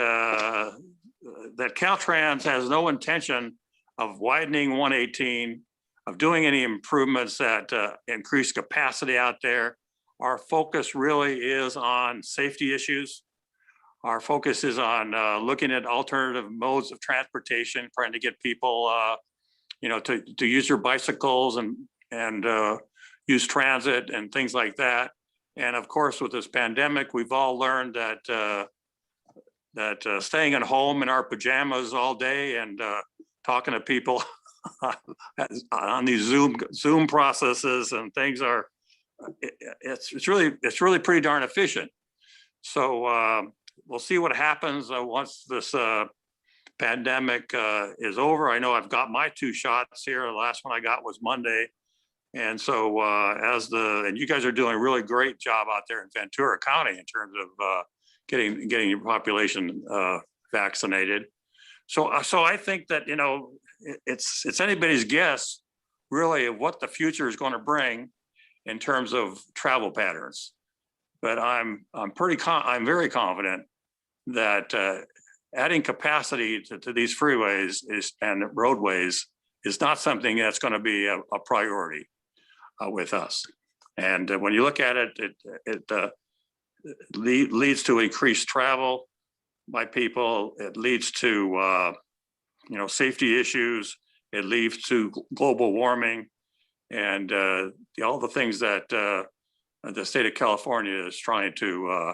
Speaker 17: that Caltrans has no intention of widening 118, of doing any improvements that increase capacity out there. Our focus really is on safety issues. Our focus is on looking at alternative modes of transportation, trying to get people, to use their bicycles and use transit and things like that. And of course, with this pandemic, we've all learned that staying at home in our pajamas all day and talking to people on these Zoom processes and things it's really pretty darn efficient. So we'll see what happens once this pandemic is over. I know I've got my 2 shots here. The last one I got was Monday. And so and you guys are doing a really great job out there in Ventura County in terms of getting your population vaccinated. So I think that, it's anybody's guess really of what the future is going to bring in terms of travel patterns. But I'm very confident that adding capacity to these freeways and roadways is not something that's going to be a priority with us. And when you look at it, it leads to increased travel by people. It leads to safety issues. It leads to global warming, and all the things that the state of California is trying to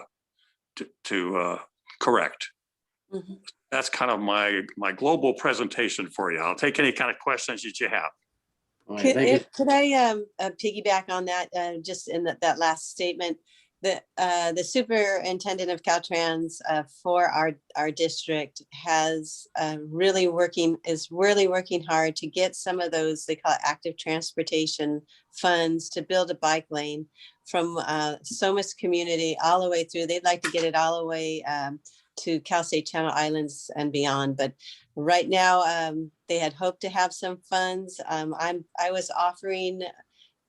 Speaker 17: correct.
Speaker 9: Mm-hmm.
Speaker 17: That's kind of my global presentation for you. I'll take any kind of questions that you have.
Speaker 9: Could I piggyback on that, just in that last statement? The superintendent of Caltrans for our district is really working hard to get some of those, they call it active transportation funds, to build a bike lane from Somis community all the way through. They'd like to get it all the way to Cal State Channel Islands and beyond. But right now, they had hoped to have some funds. I was offering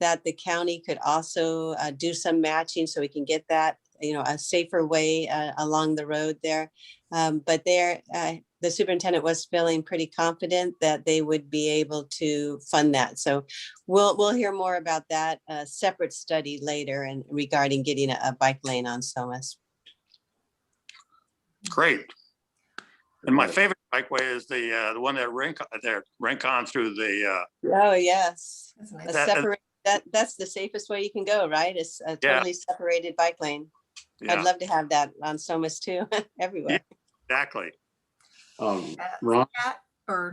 Speaker 9: that the county could also do some matching so we can get that, a safer way along the road there. But the superintendent was feeling pretty confident that they would be able to fund that. So we'll hear more about that separate study later and regarding getting a bike lane on Somis.
Speaker 17: Great. And my favorite bikeway is the one that Rincon through the.
Speaker 9: Oh yes,
Speaker 1: That's
Speaker 9: nice. That's the safest way you can go, right? It's a totally separated bike lane.
Speaker 17: Yeah.
Speaker 9: I'd love to have that on Somis too, everywhere.
Speaker 17: Yeah, exactly.
Speaker 2: Ron?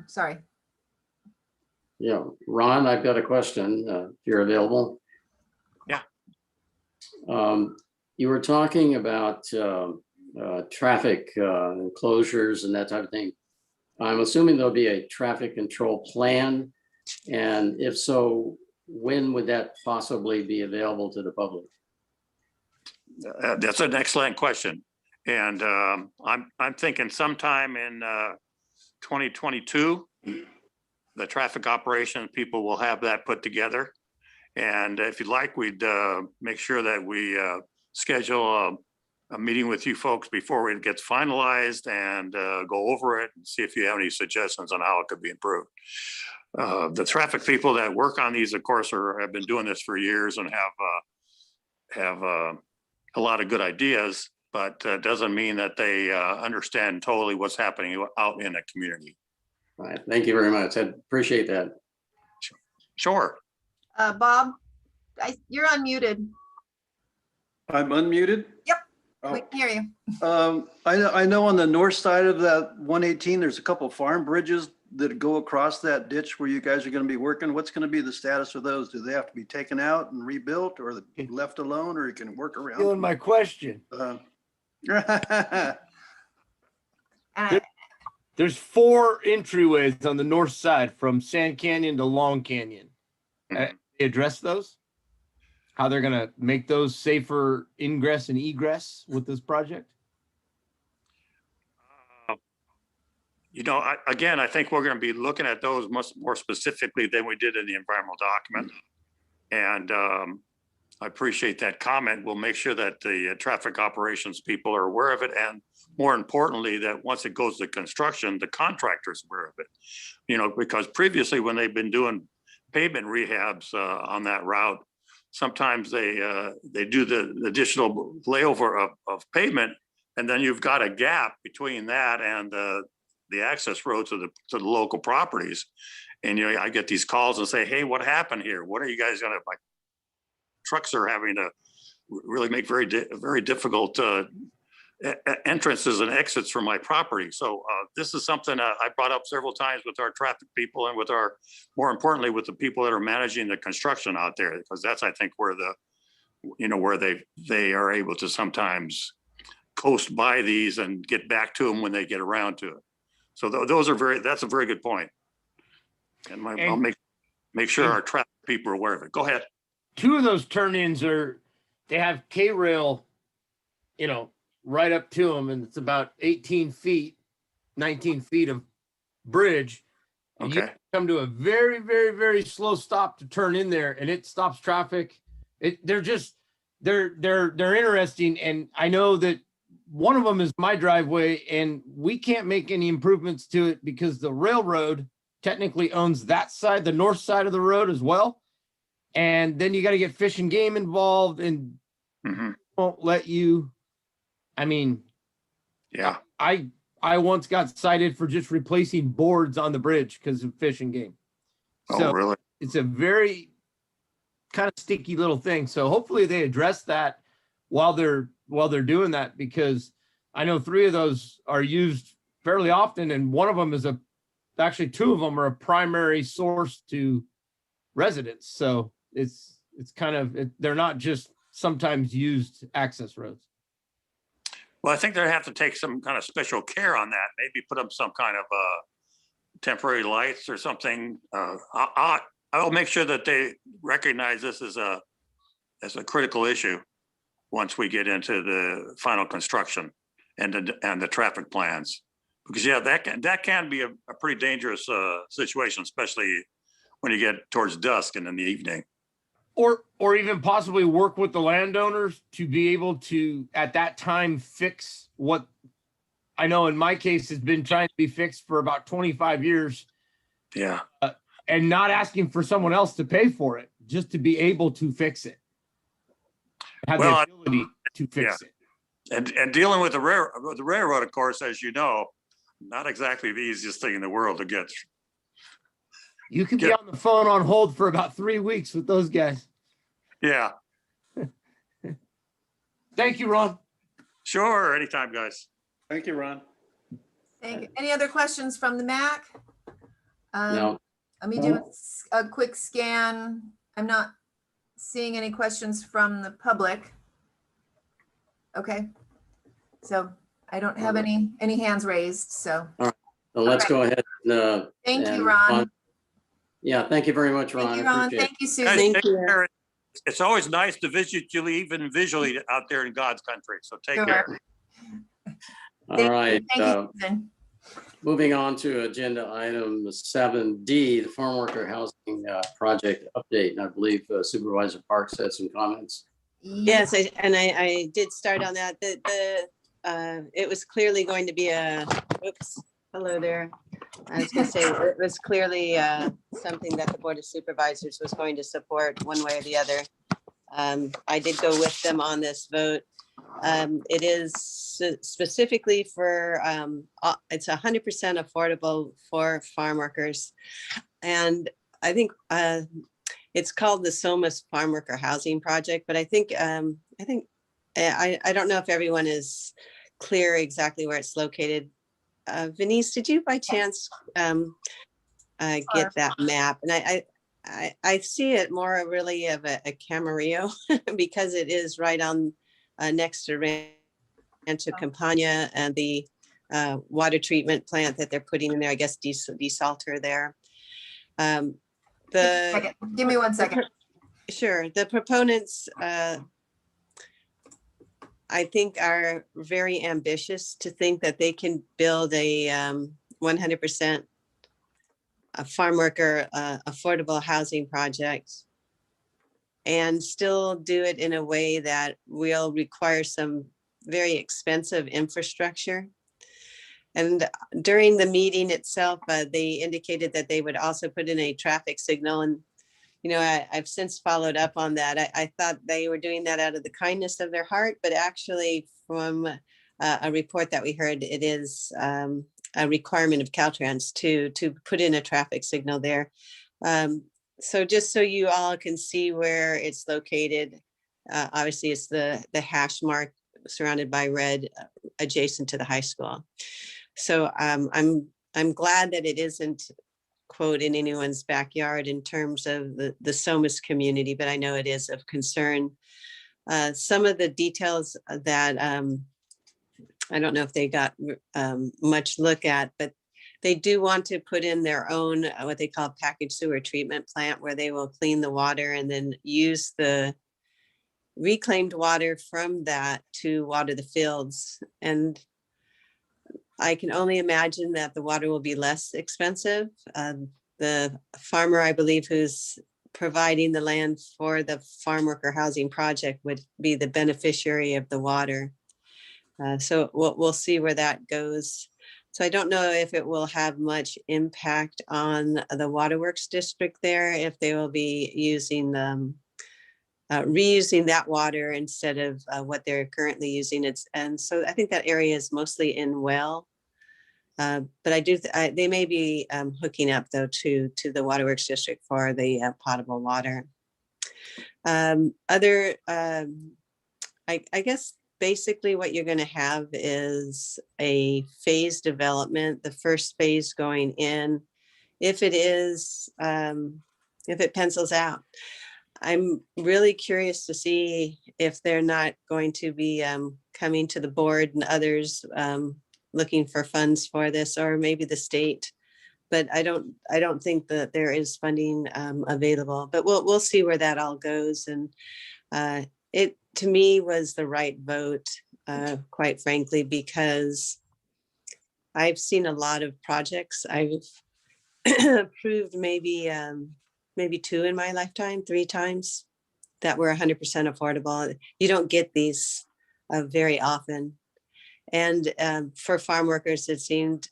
Speaker 1: Sorry.
Speaker 2: Yeah, Ron, I've got a question, if you're available.
Speaker 17: Yeah.
Speaker 2: You were talking about traffic closures and that type of thing. I'm assuming there'll be a traffic control plan. And if so, when would that possibly be available to the public?
Speaker 17: That's an excellent question. And I'm thinking sometime in 2022, the traffic operations people will have that put together. And if you'd like, we'd make sure that we schedule a meeting with you folks before it gets finalized and go over it and see if you have any suggestions on how it could be improved. The traffic people that work on these, of course, have been doing this for years and have a lot of good ideas, but doesn't mean that they understand totally what's happening out in the community.
Speaker 2: All right, thank you very much. I appreciate that.
Speaker 17: Sure.
Speaker 1: Bob, you're unmuted.
Speaker 4: I'm unmuted?
Speaker 1: Yep. We can hear you.
Speaker 4: I know on the north side of that 118, there's a couple farm bridges that go across that ditch where you guys are going to be working. What's going to be the status of those? Do they have to be taken out and rebuilt, or left alone, or you can work around?
Speaker 10: Feeling my question. There's 4 entryways on the north side from Sand Canyon to Long Canyon. They address those? How they're gonna make those safer ingress and egress with this project?
Speaker 17: You know, again, I think we're going to be looking at those much more specifically than we did in the environmental document. And I appreciate that comment. We'll make sure that the traffic operations people are aware of it. And more importantly, that once it goes to construction, the contractor's aware of it. You know, because previously when they've been doing pavement rehabs on that route, sometimes they do the additional layover of pavement, and then you've got a gap between that and the access road to the local properties. And you know, I get these calls and say, "Hey, what happened here? What are you guys gonna?" My trucks are having to really make very difficult entrances and exits from my property. So this is something I brought up several times with our traffic people and with our, more importantly, with the people that are managing the construction out there, because that's, I think, where where they are able to sometimes coast by these and get back to them when they get around to it. So that's a very good point. And I'll make sure our traffic people are aware of it. Go ahead.
Speaker 10: 2 of those turn-ins they have K-rail, right up to them, and it's about 18 feet, 19 feet of bridge. And you come to a very, very, very slow stop to turn in there, and it stops traffic. They're interesting. And I know that one of them is my driveway, and we can't make any improvements to it because the railroad technically owns that side, the north side of the road as well. And then you got to get Fish and Game involved, and won't let you. I mean,
Speaker 17: yeah,
Speaker 10: I once got cited for just replacing boards on the bridge because of Fish and Game. So
Speaker 17: really?
Speaker 10: It's a very kind of sticky little thing. So hopefully they address that while they're doing that, because I know 3 of those are used fairly often, and one of them is actually 2 of them are a primary source to residents. So it's kind of, they're not just sometimes used access roads.
Speaker 17: Well, I think they have to take some kind of special care on that. Maybe put up some kind of temporary lights or something. I'll make sure that they recognize this as a critical issue once we get into the final construction and the traffic plans. Because that can be a pretty dangerous situation, especially when you get towards dusk and in the evening.
Speaker 10: Or even possibly work with the landowners to be able to, at that time, fix what I know in my case has been trying to be fixed for about 25 years.
Speaker 17: Yeah.
Speaker 10: And not asking for someone else to pay for it, just to be able to fix it. Have the ability to fix it.
Speaker 17: And dealing with the railroad, of course, as you know, not exactly the easiest thing in the world to get.
Speaker 10: You could be on the phone on hold for about 3 weeks with those guys.
Speaker 17: Yeah.
Speaker 10: Thank you, Ron.
Speaker 17: Sure, anytime, guys.
Speaker 4: Thank you, Ron.
Speaker 1: Thank you. Any other questions from the MAC?
Speaker 2: No.
Speaker 1: Let me do a quick scan. I'm not seeing any questions from the public. Okay. So I don't have any hands raised, so.
Speaker 2: All right. So let's go ahead.
Speaker 1: Thank you, Ron.
Speaker 2: Yeah, thank you very much, Ron.
Speaker 1: Thank you, Ron.
Speaker 2: Appreciate it.
Speaker 1: Thank you, Susan.
Speaker 17: Thank you. It's always nice to visit you even visually out there in God's country. So take care.
Speaker 2: All right.
Speaker 1: Thank you, Susan.
Speaker 2: Moving on to agenda item 7D, the farm worker housing project update. And I believe Supervisor Parks had some comments.
Speaker 9: Yes, I did start on that. It was clearly going to be oops, hello there. I was going to say it was clearly something that the Board of Supervisors was going to support one way or the other. I did go with them on this vote. It is specifically for, it's 100% affordable for farm workers. And I think it's called the Somis Farm Worker Housing Project, but I think I don't know if everyone is clear exactly where it's located. Venice, did you by chance get that map? And I see it more really of a Camarillo because it is right on next to Rancho Campana and the water treatment plant that they're putting in there, I guess desalter there.
Speaker 1: Give me 1 second.
Speaker 9: Sure. The proponents, I think, are very ambitious to think that they can build a 100% farm worker affordable housing project and still do it in a way that will require some very expensive infrastructure. And during the meeting itself, they indicated that they would also put in a traffic signal. And, you know, I've since followed up on that. I thought they were doing that out of the kindness of their heart, but actually from a report that we heard, it is a requirement of Caltrans to put in a traffic signal there. So just so you all can see where it's located, obviously it's the hash mark surrounded by red adjacent to the high school. So I'm glad that it isn't, quote, in anyone's backyard in terms of the Somis community, but I know it is of concern. Some of the details that I don't know if they got much look at, but they do want to put in their own what they call packaged sewer treatment plant, where they will clean the water and then use the reclaimed water from that to water the fields. And I can only imagine that the water will be less expensive. The farmer, I believe, who's providing the land for the farm worker housing project would be the beneficiary of the water. So we'll see where that goes. So I don't know if it will have much impact on the waterworks district there, if they will be using reusing that water instead of what they're currently using. And so I think that area is mostly in well. But they may be hooking up though to the waterworks district for the potable water. I guess basically what you're going to have is a phase development, the first phase going in, if it pencils out. I'm really curious to see if they're not going to be coming to the board and others looking for funds for this, or maybe the state. But I don't think that there is funding available. But we'll see where that all goes. And it to me was the right vote, quite frankly, because I've seen a lot of projects. I've approved maybe 2 in my lifetime, 3 times that were 100% affordable. You don't get these very often. And for farm workers, it seemed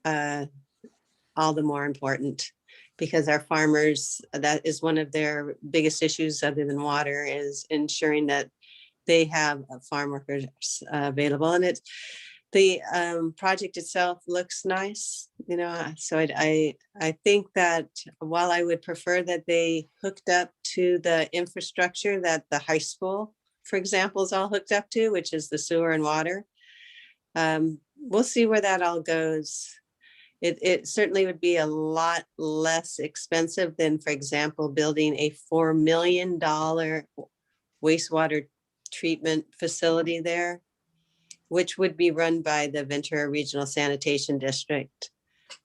Speaker 9: all the more important, because our farmers, that is one of their biggest issues other than water, is ensuring that they have farm workers available. And the project itself looks nice, you know, so I think that while I would prefer that they hooked up to the infrastructure that the high school, for example, is all hooked up to, which is the sewer and water, we'll see where that all goes. It certainly would be a lot less expensive than, for example, building a $4 million wastewater treatment facility there, which would be run by the Ventura Regional Sanitation District.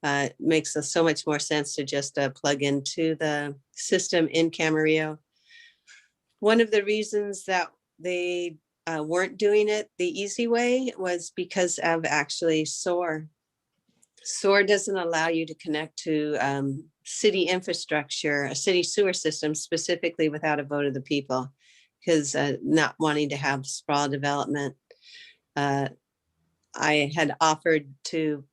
Speaker 9: It makes so much more sense to just plug into the system in Camarillo. One of the reasons that they weren't doing it the easy way was because of actually SOAR. SOAR doesn't allow you to connect to city infrastructure, a city sewer system specifically without a vote of the people, because not wanting to have sprawl development. I had offered to,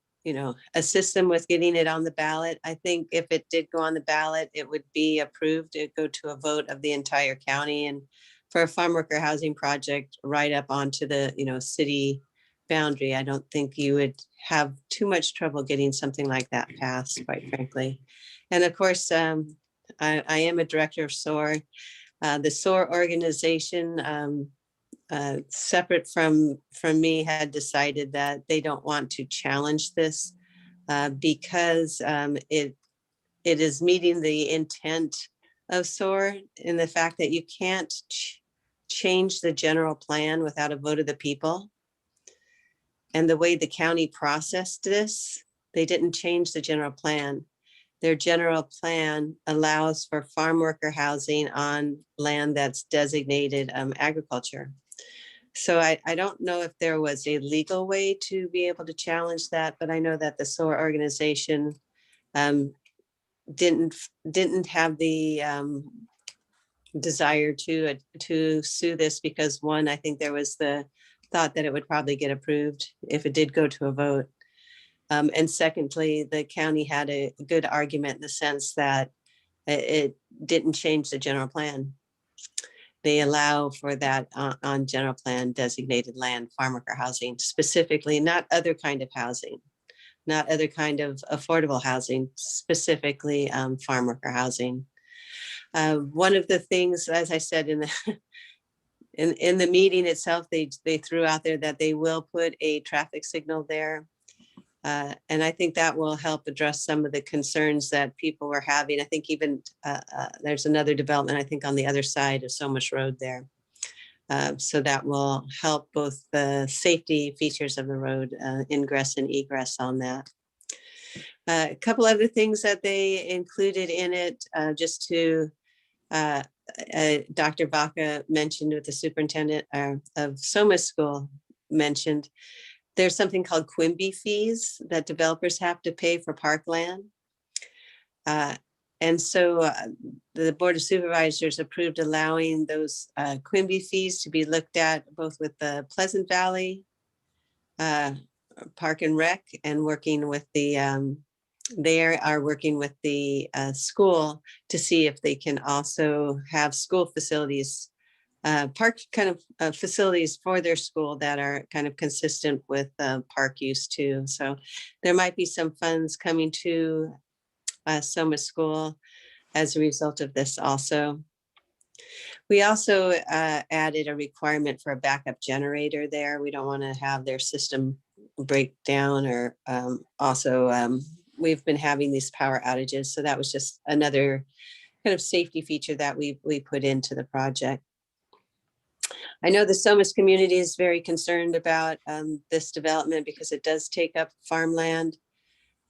Speaker 9: assist them with getting it on the ballot. I think if it did go on the ballot, it would be approved. It'd go to a vote of the entire county, and for a farm worker housing project right up onto the, city boundary, I don't think you would have too much trouble getting something like that passed, quite frankly. And of course, I am a director of SOAR. The SOAR organization separate from me, had decided that they don't want to challenge this because it is meeting the intent of SOAR in the fact that you can't change the general plan without a vote of the people. And the way the county processed this, they didn't change the general plan. Their general plan allows for farm worker housing on land that's designated agriculture. So I don't know if there was a legal way to be able to challenge that, but I know that the SOAR organization didn't have the desire to sue this because, one, I think there was the thought that it would probably get approved if it did go to a vote. And secondly, the county had a good argument in the sense that it didn't change the general plan. They allow for that on general plan designated land, farm worker housing, specifically, not other kind of housing, not other kind of affordable housing, specifically farm worker housing. One of the things, as I said in the in the meeting itself, they threw out there that they will put a traffic signal there. And I think that will help address some of the concerns that people were having. I think even there's another development, I think, on the other side of Somis Road there. So that will help both the safety features of the road, ingress and egress on that. A couple other things that they included in it, just to Dr. Vaca mentioned with the superintendent of Somis School mentioned, there's something called Quimby fees that developers have to pay for parkland. And so the Board of Supervisors approved allowing those Quimby fees to be looked at both with the Pleasant Valley Park and Rec and working with the, they are working with the school to see if they can also have school facilities, park kind of facilities for their school that are kind of consistent with park use too. So there might be some funds coming to Somis School as a result of this also. We also added a requirement for a backup generator there. We don't want to have their system break down, or also we've been having these power outages. So that was just another kind of safety feature that we put into the project. I know the Somis community is very concerned about this development because it does take up farmland.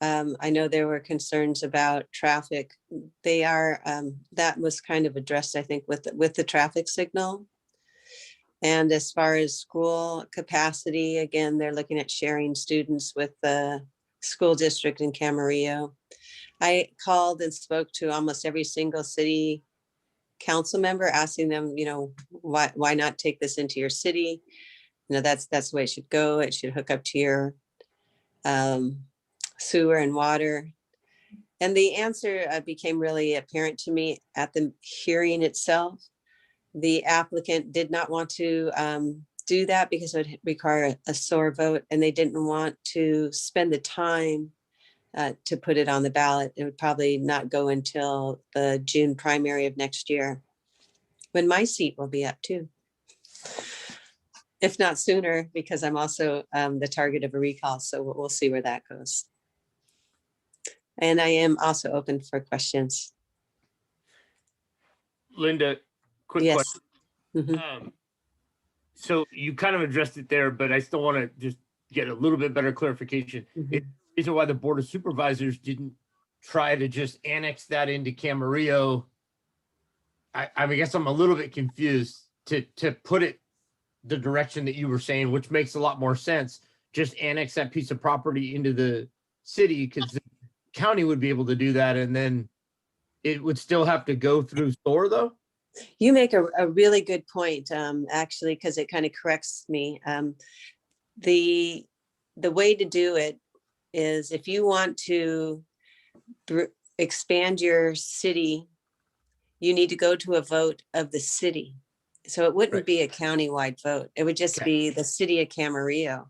Speaker 9: I know there were concerns about traffic. They are, that was kind of addressed, I think, with the traffic signal. And as far as school capacity, again, they're looking at sharing students with the school district in Camarillo. I called and spoke to almost every single city council member, asking them, you know, why not take this into your city? You know, that's the way it should go. It should hook up to your sewer and water. And the answer became really apparent to me at the hearing itself. The applicant did not want to do that because it would require a SOAR vote, and they didn't want to spend the time to put it on the ballot. It would probably not go until the June primary of next year, when my seat will be up too. If not sooner, because I'm also the target of a recall. So we'll see where that goes. And I am also open for questions.
Speaker 10: Linda, quick
Speaker 9: Yes.
Speaker 10: question.
Speaker 9: Mhm.
Speaker 10: So you kind of addressed it there, but I still want to just get a little bit better clarification.
Speaker 9: Mhm.
Speaker 10: Is the reason why the Board of Supervisors didn't try to just annex that into Camarillo? I guess I'm a little bit confused to put it the direction that you were saying, which makes a lot more sense. Just annex that piece of property into the city, because the county would be able to do that, and then it would still have to go through SOAR though?
Speaker 9: You make a really good point, actually, because it kind of corrects me. The way to do it is, if you want to expand your city, you need to go to a vote of the city. So it wouldn't be a countywide vote. It would just be the city of Camarillo.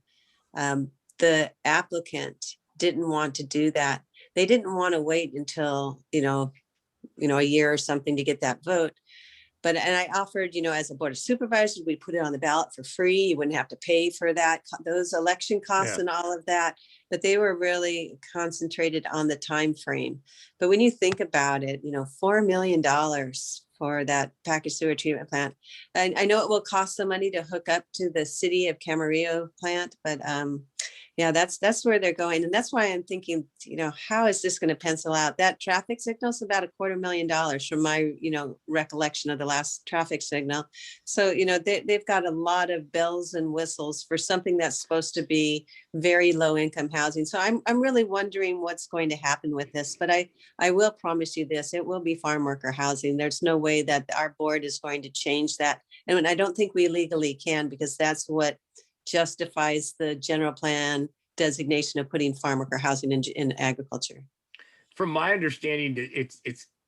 Speaker 9: The applicant didn't want to do that. They didn't want to wait until, you know, a year or something to get that vote. and I offered, as a board of supervisors, we put it on the ballot for free. You wouldn't have to pay for that, those election costs
Speaker 10: Yeah.
Speaker 9: and all of that. But they were really concentrated on the time frame. But when you think about it, $4 million for that packaged sewer treatment plant. I know it will cost some money to hook up to the city of Camarillo plant, but yeah, that's where they're going. And that's why I'm thinking, how is this going to pencil out? That traffic signal is about $250,000 from my, recollection of the last traffic signal. So, they've got a lot of bells and whistles for something that's supposed to be very low income housing. So I'm really wondering what's going to happen with this, but I will promise you this, it will be farm worker housing. There's no way that our board is going to change that. And I don't think we legally can, because that's what justifies the general plan designation of putting farm worker housing in agriculture.
Speaker 10: From my understanding,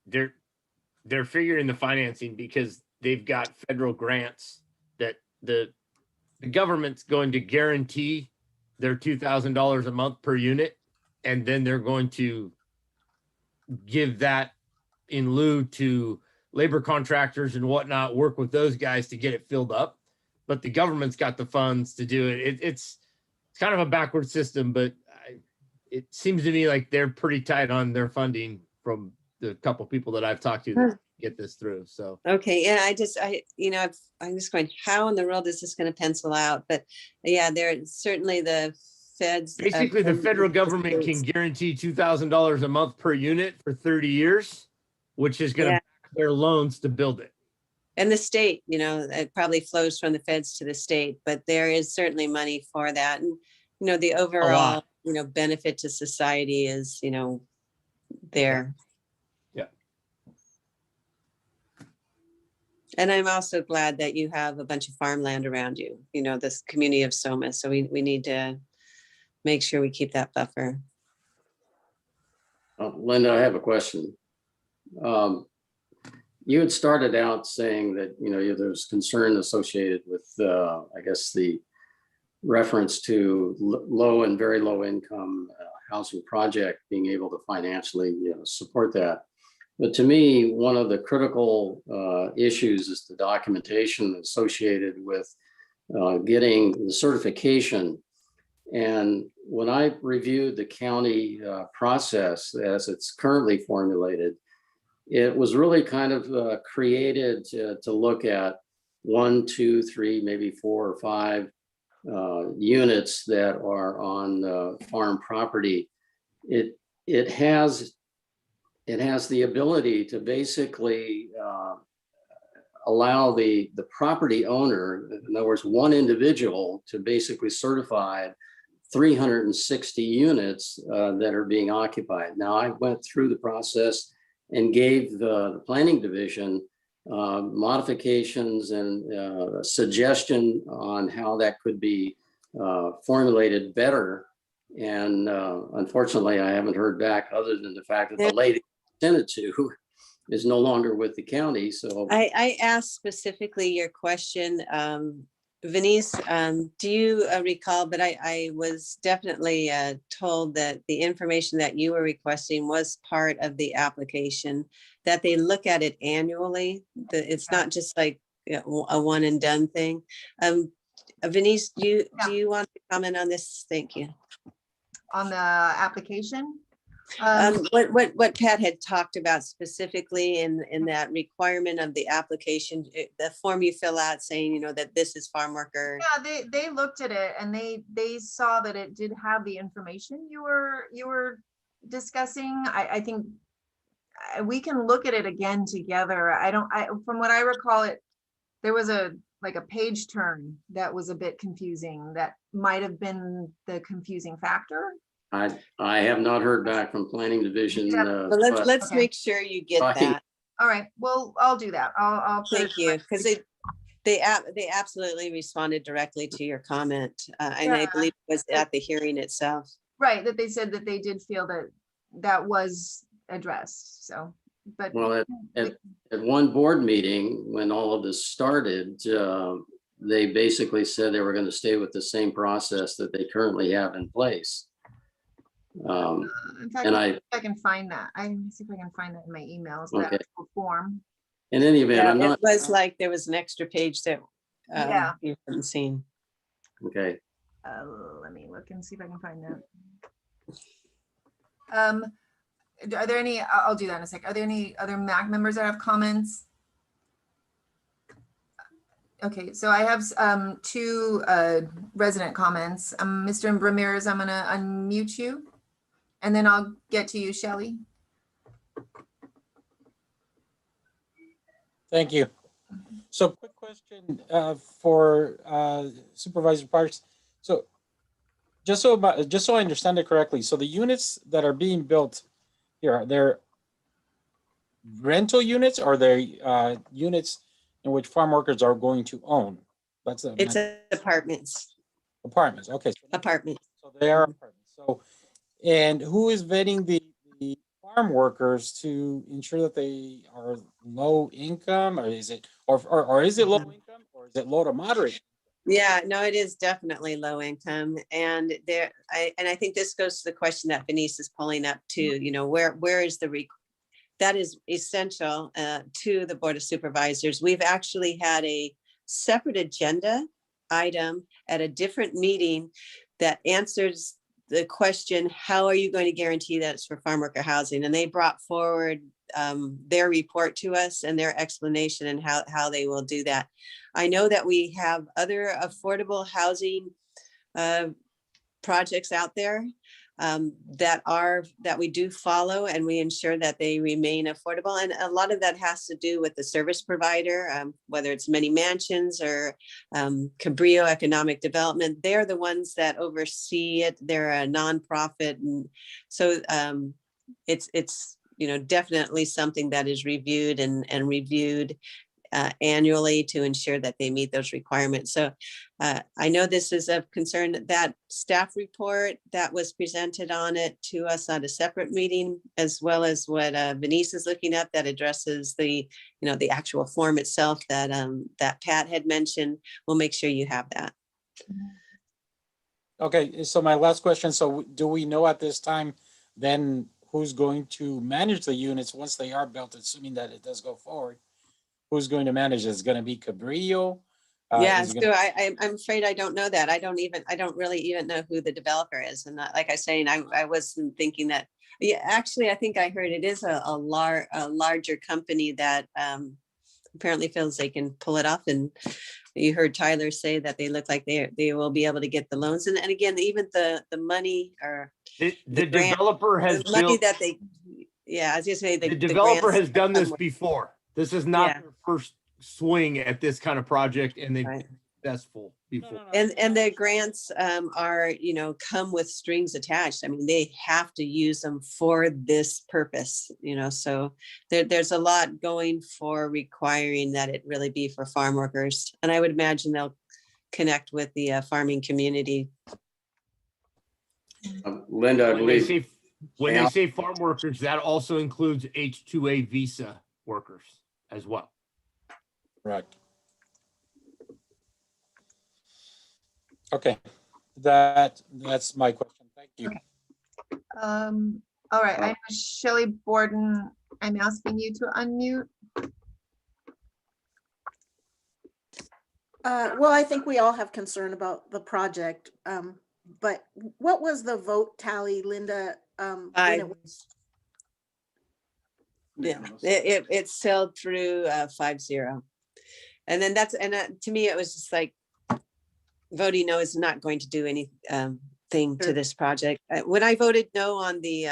Speaker 10: they're figuring the financing because they've got federal grants that the government's going to guarantee their $2,000 a month per unit, and then they're going to give that in lieu to labor contractors and whatnot, work with those guys to get it filled up. But the government's got the funds to do it. It's kind of a backward system, but it seems to me like they're pretty tight on their funding from the couple people that I've talked to that get this through. So
Speaker 9: okay, yeah, I'm just going, how in the world is this going to pencil out? But yeah, there certainly the feds.
Speaker 10: Basically, the federal government can guarantee $2,000 a month per unit for 30 years, which is going to back their loans to build it.
Speaker 9: And the state, it probably flows from the feds to the state, but there is certainly money for that. And, the overall, benefit to society is, there.
Speaker 10: Yeah.
Speaker 9: And I'm also glad that you have a bunch of farmland around you, this community of Somis. So we need to make sure we keep that buffer.
Speaker 2: Linda, I have a question. You had started out saying that, there's concern associated with, I guess, the reference to low and very low income housing project being able to financially support that. But to me, one of the critical issues is the documentation associated with getting the certification. And when I reviewed the county process as it's currently formulated, it was really kind of created to look at 1, 2, 3, maybe 4 or 5 units that are on farm property. It has the ability to basically allow the property owner, in other words, one individual, to basically certify 360 units that are being occupied. Now, I went through the process and gave the planning division modifications and a suggestion on how that could be formulated better. And unfortunately, I haven't heard back, other than the fact that the lady I sent it to is no longer with the county. So
Speaker 9: I asked specifically your question, Venice, do you recall, but I was definitely told that the information that you were requesting was part of the application, that they look at it annually. It's not just like a one and done thing. Venice, do you want to comment on this? Thank you.
Speaker 1: On the application?
Speaker 9: What Pat had talked about specifically in that requirement of the application, the form you fill out saying, that this is farm worker.
Speaker 1: Yeah, they looked at it and they saw that it did have the information you were discussing. I think we can look at it again together. From what I recall, there was a page turn that was a bit confusing. That might have been the confusing factor.
Speaker 2: I have not heard back from planning division.
Speaker 9: But let's make sure you get that.
Speaker 1: All right. Well, I'll do that. I'll
Speaker 9: thank you, because they absolutely responded directly to your comment, and I believe it was at the hearing itself.
Speaker 1: Right, that they said that they did feel that was addressed. So, but
Speaker 2: well, at one board meeting when all of this started, they basically said they were going to stay with the same process that they currently have in place.
Speaker 1: In fact, I can find that. I see if I can find that in my emails.
Speaker 2: Okay.
Speaker 1: That form.
Speaker 2: In any event,
Speaker 9: Yeah,
Speaker 2: I'm
Speaker 9: it
Speaker 2: not,
Speaker 9: was like there was an extra page that
Speaker 1: Yeah.
Speaker 9: you hadn't seen.
Speaker 2: okay.
Speaker 1: Let me look and see if I can find that. Are there any, I'll do that in a sec. Are there any other MAC members that have comments? Okay, so I have two resident comments. Mr. Ramirez, I'm gonna unmute you, and then I'll get to you, Shelley.
Speaker 13: Thank you. So quick question for Supervisor Parks. So just so I understand it correctly, so the units that are being built here, they're rental units, or they're units in which farm workers are going to own? That's
Speaker 9: It's apartments.
Speaker 13: Apartments. Okay.
Speaker 9: Apartments.
Speaker 13: So they are apartments. So, and who is vetting the farm workers to ensure that they are low income, or is it, or is it low income, or is it low to moderate?
Speaker 9: Yeah, no, it is definitely low income. And I think this goes to the question that Denise is pulling up too, you know, where is that is essential to the Board of Supervisors. We've actually had a separate agenda item at a different meeting that answers the question, how are you going to guarantee that it's for farm worker housing? And they brought forward their report to us and their explanation and how they will do that. I know that we have other affordable housing projects out there that we do follow, and we ensure that they remain affordable. And a lot of that has to do with the service provider, whether it's Many Mansions or Cabrillo Economic Development. They're the ones that oversee it. They're a nonprofit, and so it's you know, definitely something that is reviewed and reviewed annually to ensure that they meet those requirements. So I know this is of concern. That staff report that was presented on it to us on a separate meeting, as well as what Venice is looking at, that addresses the, you know, the actual form itself that that Pat had mentioned. We'll make sure you have that.
Speaker 13: Okay, so my last question. So do we know at this time then who's going to manage the units once they are built, assuming that it does go forward? Who's going to manage it? Is it going to be Cabrillo?
Speaker 9: Yeah, so I'm afraid I don't know that. I don't really even know who the developer is. And like I was saying, I wasn't thinking that. Yeah, actually, I think I heard it is a larger company that apparently feels they can pull it off. And you heard Tyler say that they look like they will be able to get the loans. And again, even the money or
Speaker 10: the
Speaker 9: grant,
Speaker 10: developer has
Speaker 9: the money
Speaker 10: built,
Speaker 9: that they, yeah, I was just saying
Speaker 10: the developer
Speaker 9: grants
Speaker 10: has done
Speaker 9: that
Speaker 10: this
Speaker 9: come with-
Speaker 10: before. This is not
Speaker 9: Yeah.
Speaker 10: their first swing at this kind of project, and they've
Speaker 9: Right.
Speaker 10: been successful before.
Speaker 9: And the grants are, you know, come with strings attached. I mean, they have to use them for this purpose, you know, so there's a lot going for requiring that it really be for farm workers. And I would imagine they'll connect with the farming community.
Speaker 2: Linda, I believe.
Speaker 10: When they say farm workers, that also includes H-2A visa workers as well.
Speaker 13: Right. Okay, that's my question. Thank you.
Speaker 1: All right, I'm Shelley Borden. I'm asking you to unmute.
Speaker 7: Well, I think we all have concern about the project. But what was the vote tally, Linda? When it was
Speaker 9: Yeah, it sailed through 5-0. And then to me, it was just like voting no is not going to do anything to this project. When I voted no on the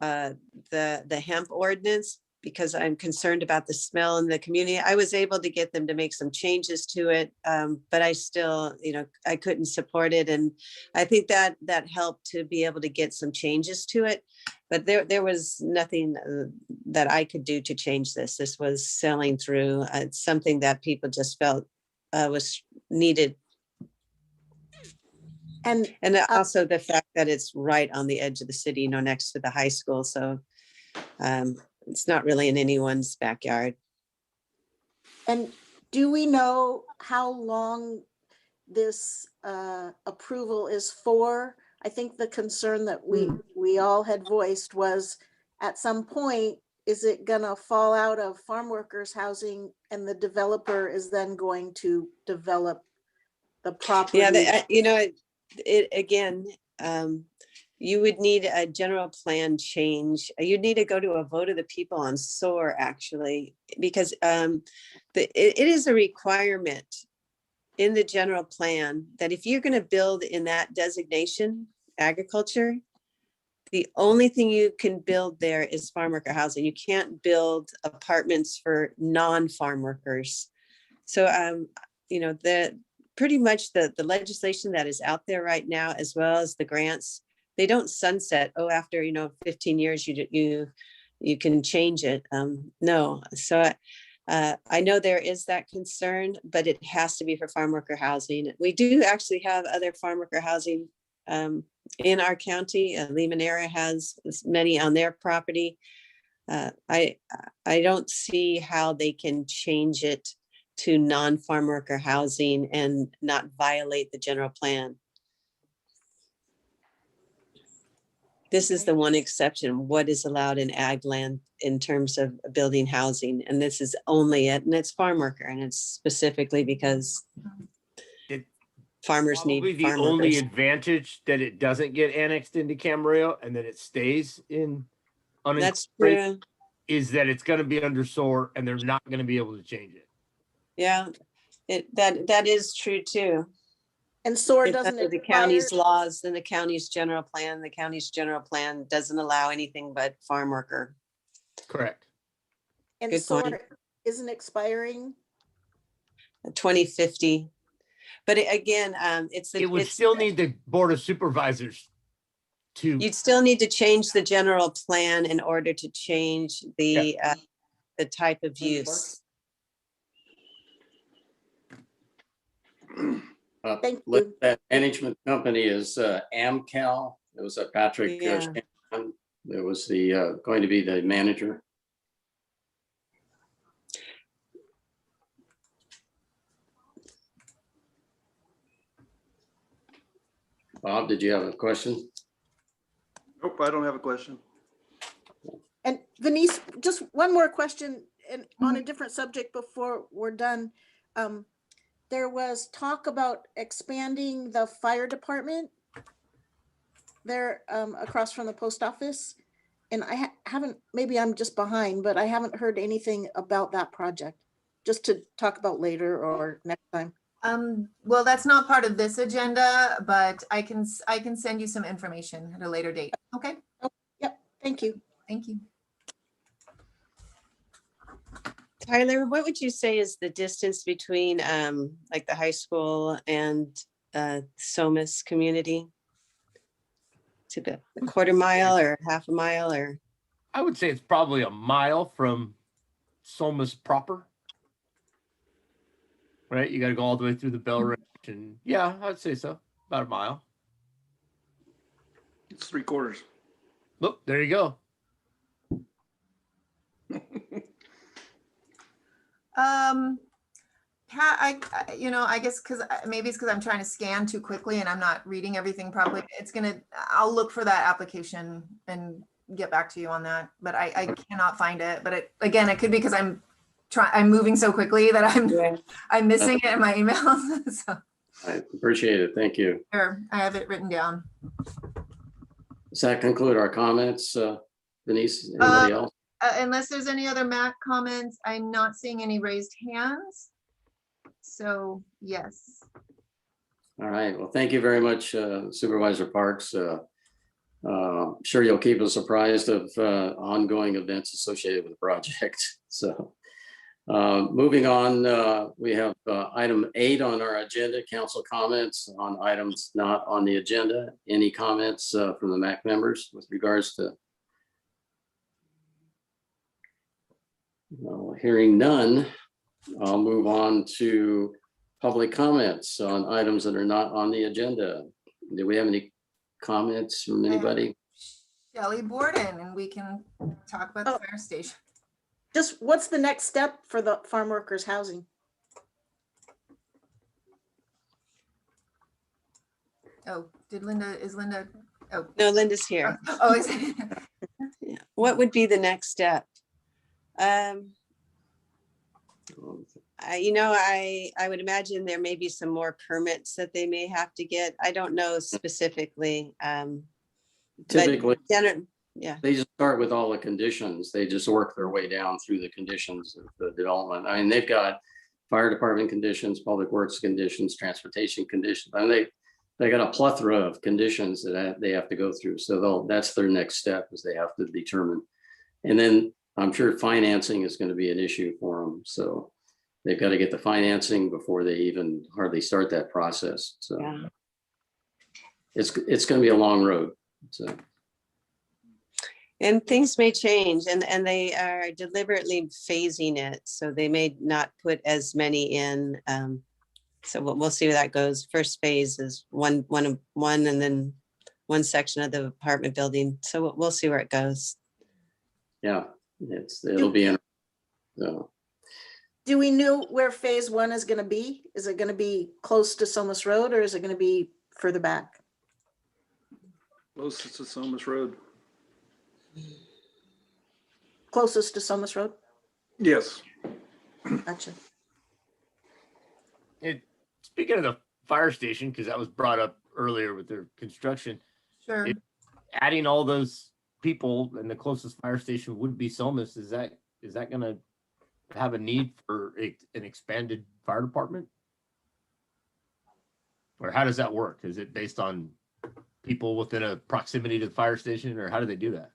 Speaker 9: hemp ordinance, because I'm concerned about the smell in the community, I was able to get them to make some changes to it. But I still, you know, I couldn't support it. And I think that helped to be able to get some changes to it. But there was nothing that I could do to change this. This was sailing through. It's something that people just felt was needed. And also the fact that it's right on the edge of the city, you know, next to the high school. So it's not really in anyone's backyard.
Speaker 7: And do we know how long this approval is for? I think the concern that we all had voiced was, at some point, is it gonna fall out of farm workers housing and the developer is then going to develop the property?
Speaker 9: Yeah, you know, it again, you would need a general plan change. You'd need to go to a vote of the people on SOAR actually, because it is a requirement in the general plan that if you're going to build in that designation, agriculture, the only thing you can build there is farm worker housing. You can't build apartments for non-farm workers. So, you know, pretty much the legislation that is out there right now, as well as the grants, they don't sunset. Oh, after, you know, 15 years, you can change it. No. So I know there is that concern, but it has to be for farm worker housing. We do actually have other farm worker housing in our county. Limoneira has many on their property. I don't see how they can change it to non-farm worker housing and not violate the general plan. This is the one exception, what is allowed in ag land in terms of building housing. And this is only it, and it's farm worker, and it's specifically because farmers need
Speaker 10: Probably the
Speaker 9: farm
Speaker 10: only
Speaker 9: workers.
Speaker 10: advantage that it doesn't get annexed into Camarillo and that it stays in
Speaker 9: That's
Speaker 10: unincorporated
Speaker 9: true.
Speaker 10: is that it's going to be under SOAR and they're not going to be able to change it.
Speaker 9: Yeah, that is true too.
Speaker 7: And SOAR
Speaker 9: It's
Speaker 7: doesn't
Speaker 9: under the
Speaker 7: expire?
Speaker 9: county's laws and the county's general plan. The county's general plan doesn't allow anything but farm worker.
Speaker 10: Correct.
Speaker 7: And
Speaker 9: Good
Speaker 7: SOAR
Speaker 9: point.
Speaker 7: isn't expiring?
Speaker 9: 2050. But again,
Speaker 10: It would still need the Board of Supervisors to.
Speaker 9: You'd still need to change the general plan in order to change the type of use.
Speaker 7: Thank you.
Speaker 2: That management company is Amcal. It was Patrick.
Speaker 9: Yeah.
Speaker 2: Shanahan. It was the going to be the manager. Bob, did you have a question?
Speaker 4: Nope, I don't have a question.
Speaker 7: And Denise, just one more question, and on a different subject before we're done. There was talk about expanding the fire department there across from the post office. And I haven't, maybe I'm just behind, but I haven't heard anything about that project. Just to talk about later or next time.
Speaker 1: Well, that's not part of this agenda, but I can send you some information at a later date. Okay.
Speaker 7: Oh, yep. Thank you.
Speaker 1: Thank you.
Speaker 9: Tyler, what would you say is the distance between like the high school and Somis community? It's about a quarter mile or half a mile, or?
Speaker 10: I would say it's probably a mile from Somis proper. Right? You got to go all the way through the Bell Ridge, and yeah, I'd say so. About a mile.
Speaker 4: It's 3/4.
Speaker 10: Look, there you go.
Speaker 1: Pat, I guess maybe it's because I'm trying to scan too quickly and I'm not reading everything properly. I'll look for that application and get back to you on that, but I cannot find it. But again, it could be because I'm moving so quickly that I'm missing it in my emails. So.
Speaker 2: I appreciate it. Thank you.
Speaker 1: Sure, I have it written down.
Speaker 2: Does that conclude our comments, Denise? Anybody else?
Speaker 1: Unless there's any other MAC comments, I'm not seeing any raised hands. So, yes.
Speaker 2: All right. Well, thank you very much, Supervisor Parks. Sure you'll keep us apprised of ongoing events associated with the project. So moving on, we have item 8 on our agenda, council comments on items not on the agenda. Any comments from the MAC members with regards to? Hearing none, I'll move on to public comments on items that are not on the agenda. Do we have any comments from anybody?
Speaker 1: Shelley Borden, and we can talk about the fire station.
Speaker 7: Just what's the next step for the farm workers housing?
Speaker 1: Oh, is Linda? Oh,
Speaker 9: no, Linda's here.
Speaker 1: Oh, is it?
Speaker 9: Yeah. What would be the next step? I would imagine there may be some more permits that they may have to get. I don't know specifically.
Speaker 2: Typically,
Speaker 9: yeah.
Speaker 2: they just start with all the conditions. They just work their way down through the conditions of the development. I mean, they've got fire department conditions, public works conditions, transportation conditions. I mean, they got a plethora of conditions that they have to go through. So that's their next step, is they have to determine. And then I'm sure financing is going to be an issue for them. So they've got to get the financing before they even hardly start that process. So
Speaker 9: Yeah.
Speaker 2: it's going to be a long road. So.
Speaker 9: And things may change, and they are deliberately phasing it. So they may not put as many in. So we'll see where that goes. First phase is one, and then one section of the apartment building. So we'll see where it goes.
Speaker 2: Yeah, it'll be in. So.
Speaker 7: Do we know where phase 1 is going to be? Is it going to be close to Somis Road, or is it going to be further back?
Speaker 4: Closest to Somis Road.
Speaker 7: Closest to Somis Road?
Speaker 4: Yes.
Speaker 7: Gotcha.
Speaker 10: Speaking of the fire station, because that was brought up earlier with their construction,
Speaker 1: Sure.
Speaker 10: Adding all those people, and the closest fire station would be Somis. Is that going to have a need for an expanded fire department? Or how does that work? Is it based on people within a proximity to the fire station, or how do they do that?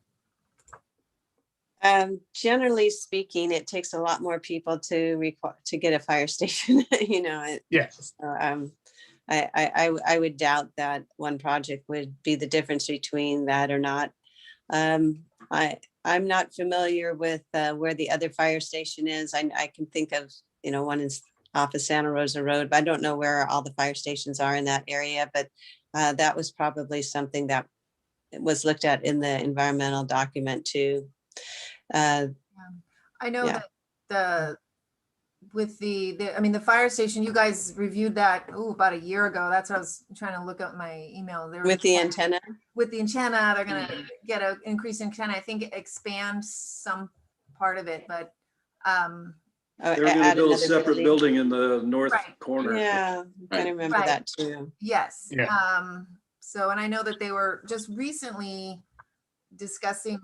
Speaker 9: Generally speaking, it takes a lot more people to get a fire station.
Speaker 10: Yeah.
Speaker 9: So, I would doubt that one project would be the difference between that or not. I'm not familiar with where the other fire station is. I can think of, one is off of Santa Rosa Road, but I don't know where all the fire stations are in that area. But that was probably something that was looked at in the environmental document too.
Speaker 1: I know that the fire station, you guys reviewed that about a year ago. That's what I was trying to look up my email.
Speaker 9: With the antenna?
Speaker 1: With the antenna, they're going to get an increase in antenna. I think it expands some part of it, but
Speaker 4: they're going to build a separate building in the north corner.
Speaker 9: Yeah, I kind of remember that too.
Speaker 1: Yes.
Speaker 10: Yeah.
Speaker 1: So, and I know that they were just recently discussing,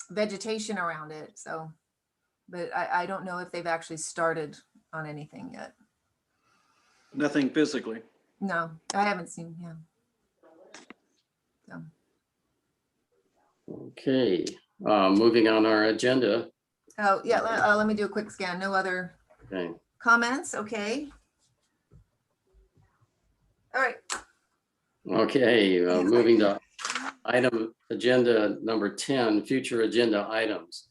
Speaker 1: vegetation around it. So, but I don't know if they've actually started on anything yet.
Speaker 4: Nothing physically.
Speaker 1: No, I haven't seen. Yeah. So.
Speaker 2: Okay, moving on our agenda.
Speaker 1: Oh yeah, let me do a quick scan. No other comments. Okay. All right.
Speaker 2: Okay, moving to agenda number 10, future agenda items.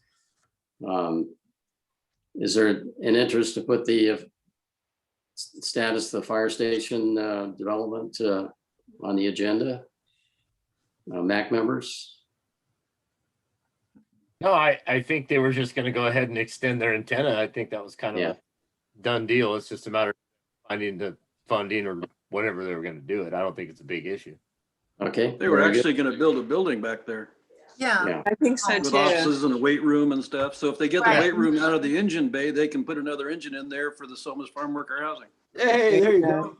Speaker 2: Is there an interest to put the status of the fire station development on the agenda? MAC members?
Speaker 10: No, I think they were just going to go ahead and extend their antenna. I think that was kind of a done deal. It's just a matter of finding the funding or whatever they were going to do it. I don't think it's a big issue.
Speaker 2: Okay.
Speaker 4: They were actually going to build a building back there.
Speaker 1: Yeah.
Speaker 9: I think so
Speaker 4: with
Speaker 9: too.
Speaker 4: Offices and a weight room and stuff. So if they get the weight room out of the engine bay, they can put another engine in there for the Somis farm worker housing.
Speaker 10: Hey, there you go.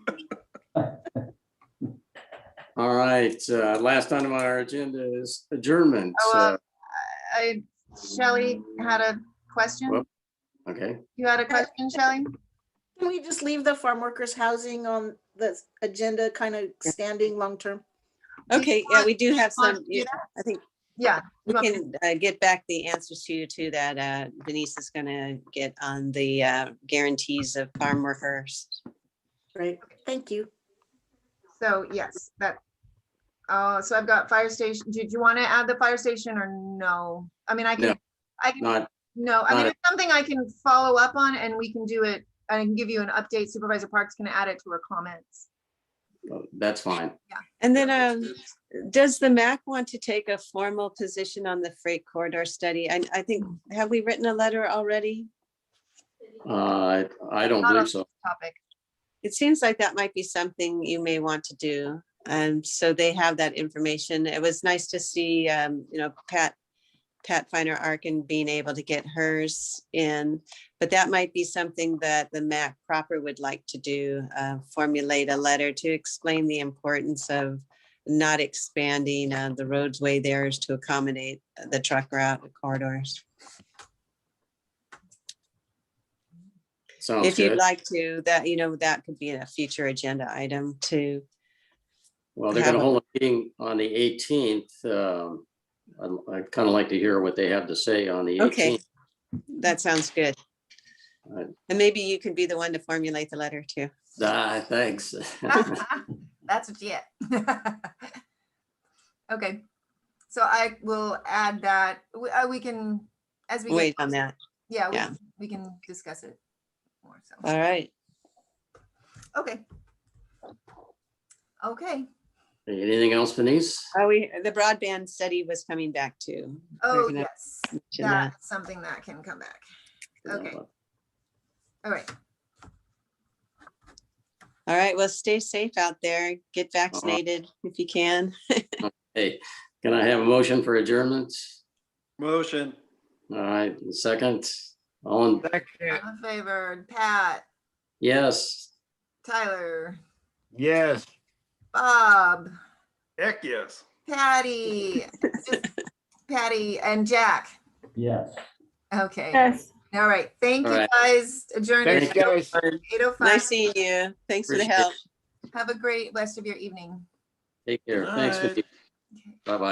Speaker 2: All right, last item on our agenda is adjournment.
Speaker 1: Shelley had a question.
Speaker 2: Well, okay.
Speaker 1: You had a question, Shelley?
Speaker 7: Can we just leave the farm workers housing on the agenda, kind of standing long term?
Speaker 9: Okay, yeah, we do have some, I think.
Speaker 1: Yeah.
Speaker 9: We can get back the answers to that. Denise is gonna get on the guarantees of farm workers.
Speaker 7: Great, thank you.
Speaker 1: So yes, so I've got fire station. Did you want to add the fire station or no? I mean, I can it's something I can follow up on, and we can do it. I can give you an update. Supervisor Parks can add it to her comments.
Speaker 2: That's fine.
Speaker 1: Yeah.
Speaker 9: And then does the MAC want to take a formal position on the freight corridor study? I think, have we written a letter already?
Speaker 2: I don't believe so.
Speaker 1: Topic.
Speaker 9: It seems like that might be something you may want to do. And so they have that information. It was nice to see, Pat Pathfinder Arkin being able to get hers in, but that might be something that the MAC proper would like to do, formulate a letter to explain the importance of not expanding the roadway there to accommodate the truck route corridors.
Speaker 2: Sounds
Speaker 9: If you'd
Speaker 2: good.
Speaker 9: like to, that, that could be a future agenda item to.
Speaker 2: Well, they're going to hold a meeting on the 18th. I'd kind of like to hear what they have to say on the 18th.
Speaker 9: Okay, that sounds good.
Speaker 2: Right.
Speaker 9: And maybe you could be the one to formulate the letter too.
Speaker 2: Thanks.
Speaker 1: That's what you get. Okay, so I will add that. We can, as we get
Speaker 9: Wait on that.
Speaker 1: Yeah,
Speaker 9: Yeah.
Speaker 1: we can discuss it more. So.
Speaker 9: All right.
Speaker 1: Okay. Okay.
Speaker 2: Anything else, Denise?
Speaker 9: The broadband study was coming back too.
Speaker 1: Oh,
Speaker 9: We're gonna
Speaker 1: yes.
Speaker 9: mention that.
Speaker 1: That's something that can come back. Okay. All right.
Speaker 9: All right. Well, stay safe out there. Get vaccinated if you can.
Speaker 2: Hey, can I have a motion for adjournment?
Speaker 4: Motion.
Speaker 2: All right, second. All in,
Speaker 1: I'm in favor. Pat,
Speaker 2: yes.
Speaker 1: Tyler,
Speaker 10: Yes.
Speaker 1: Bob,
Speaker 4: Heck, yes.
Speaker 1: Patty, Patty and Jack.
Speaker 5: Yes.
Speaker 1: Okay.
Speaker 3: Yes.
Speaker 1: All right. Thank
Speaker 2: All
Speaker 1: you
Speaker 2: right.
Speaker 1: guys. Adjourned at
Speaker 10: Thanks, guys.
Speaker 1: 8:05.
Speaker 9: Nice seeing you. Thanks for the
Speaker 2: Appreciate
Speaker 9: help.
Speaker 1: Have a great rest of your evening.
Speaker 2: Take care. Thanks.
Speaker 4: Night.
Speaker 2: Bye-bye.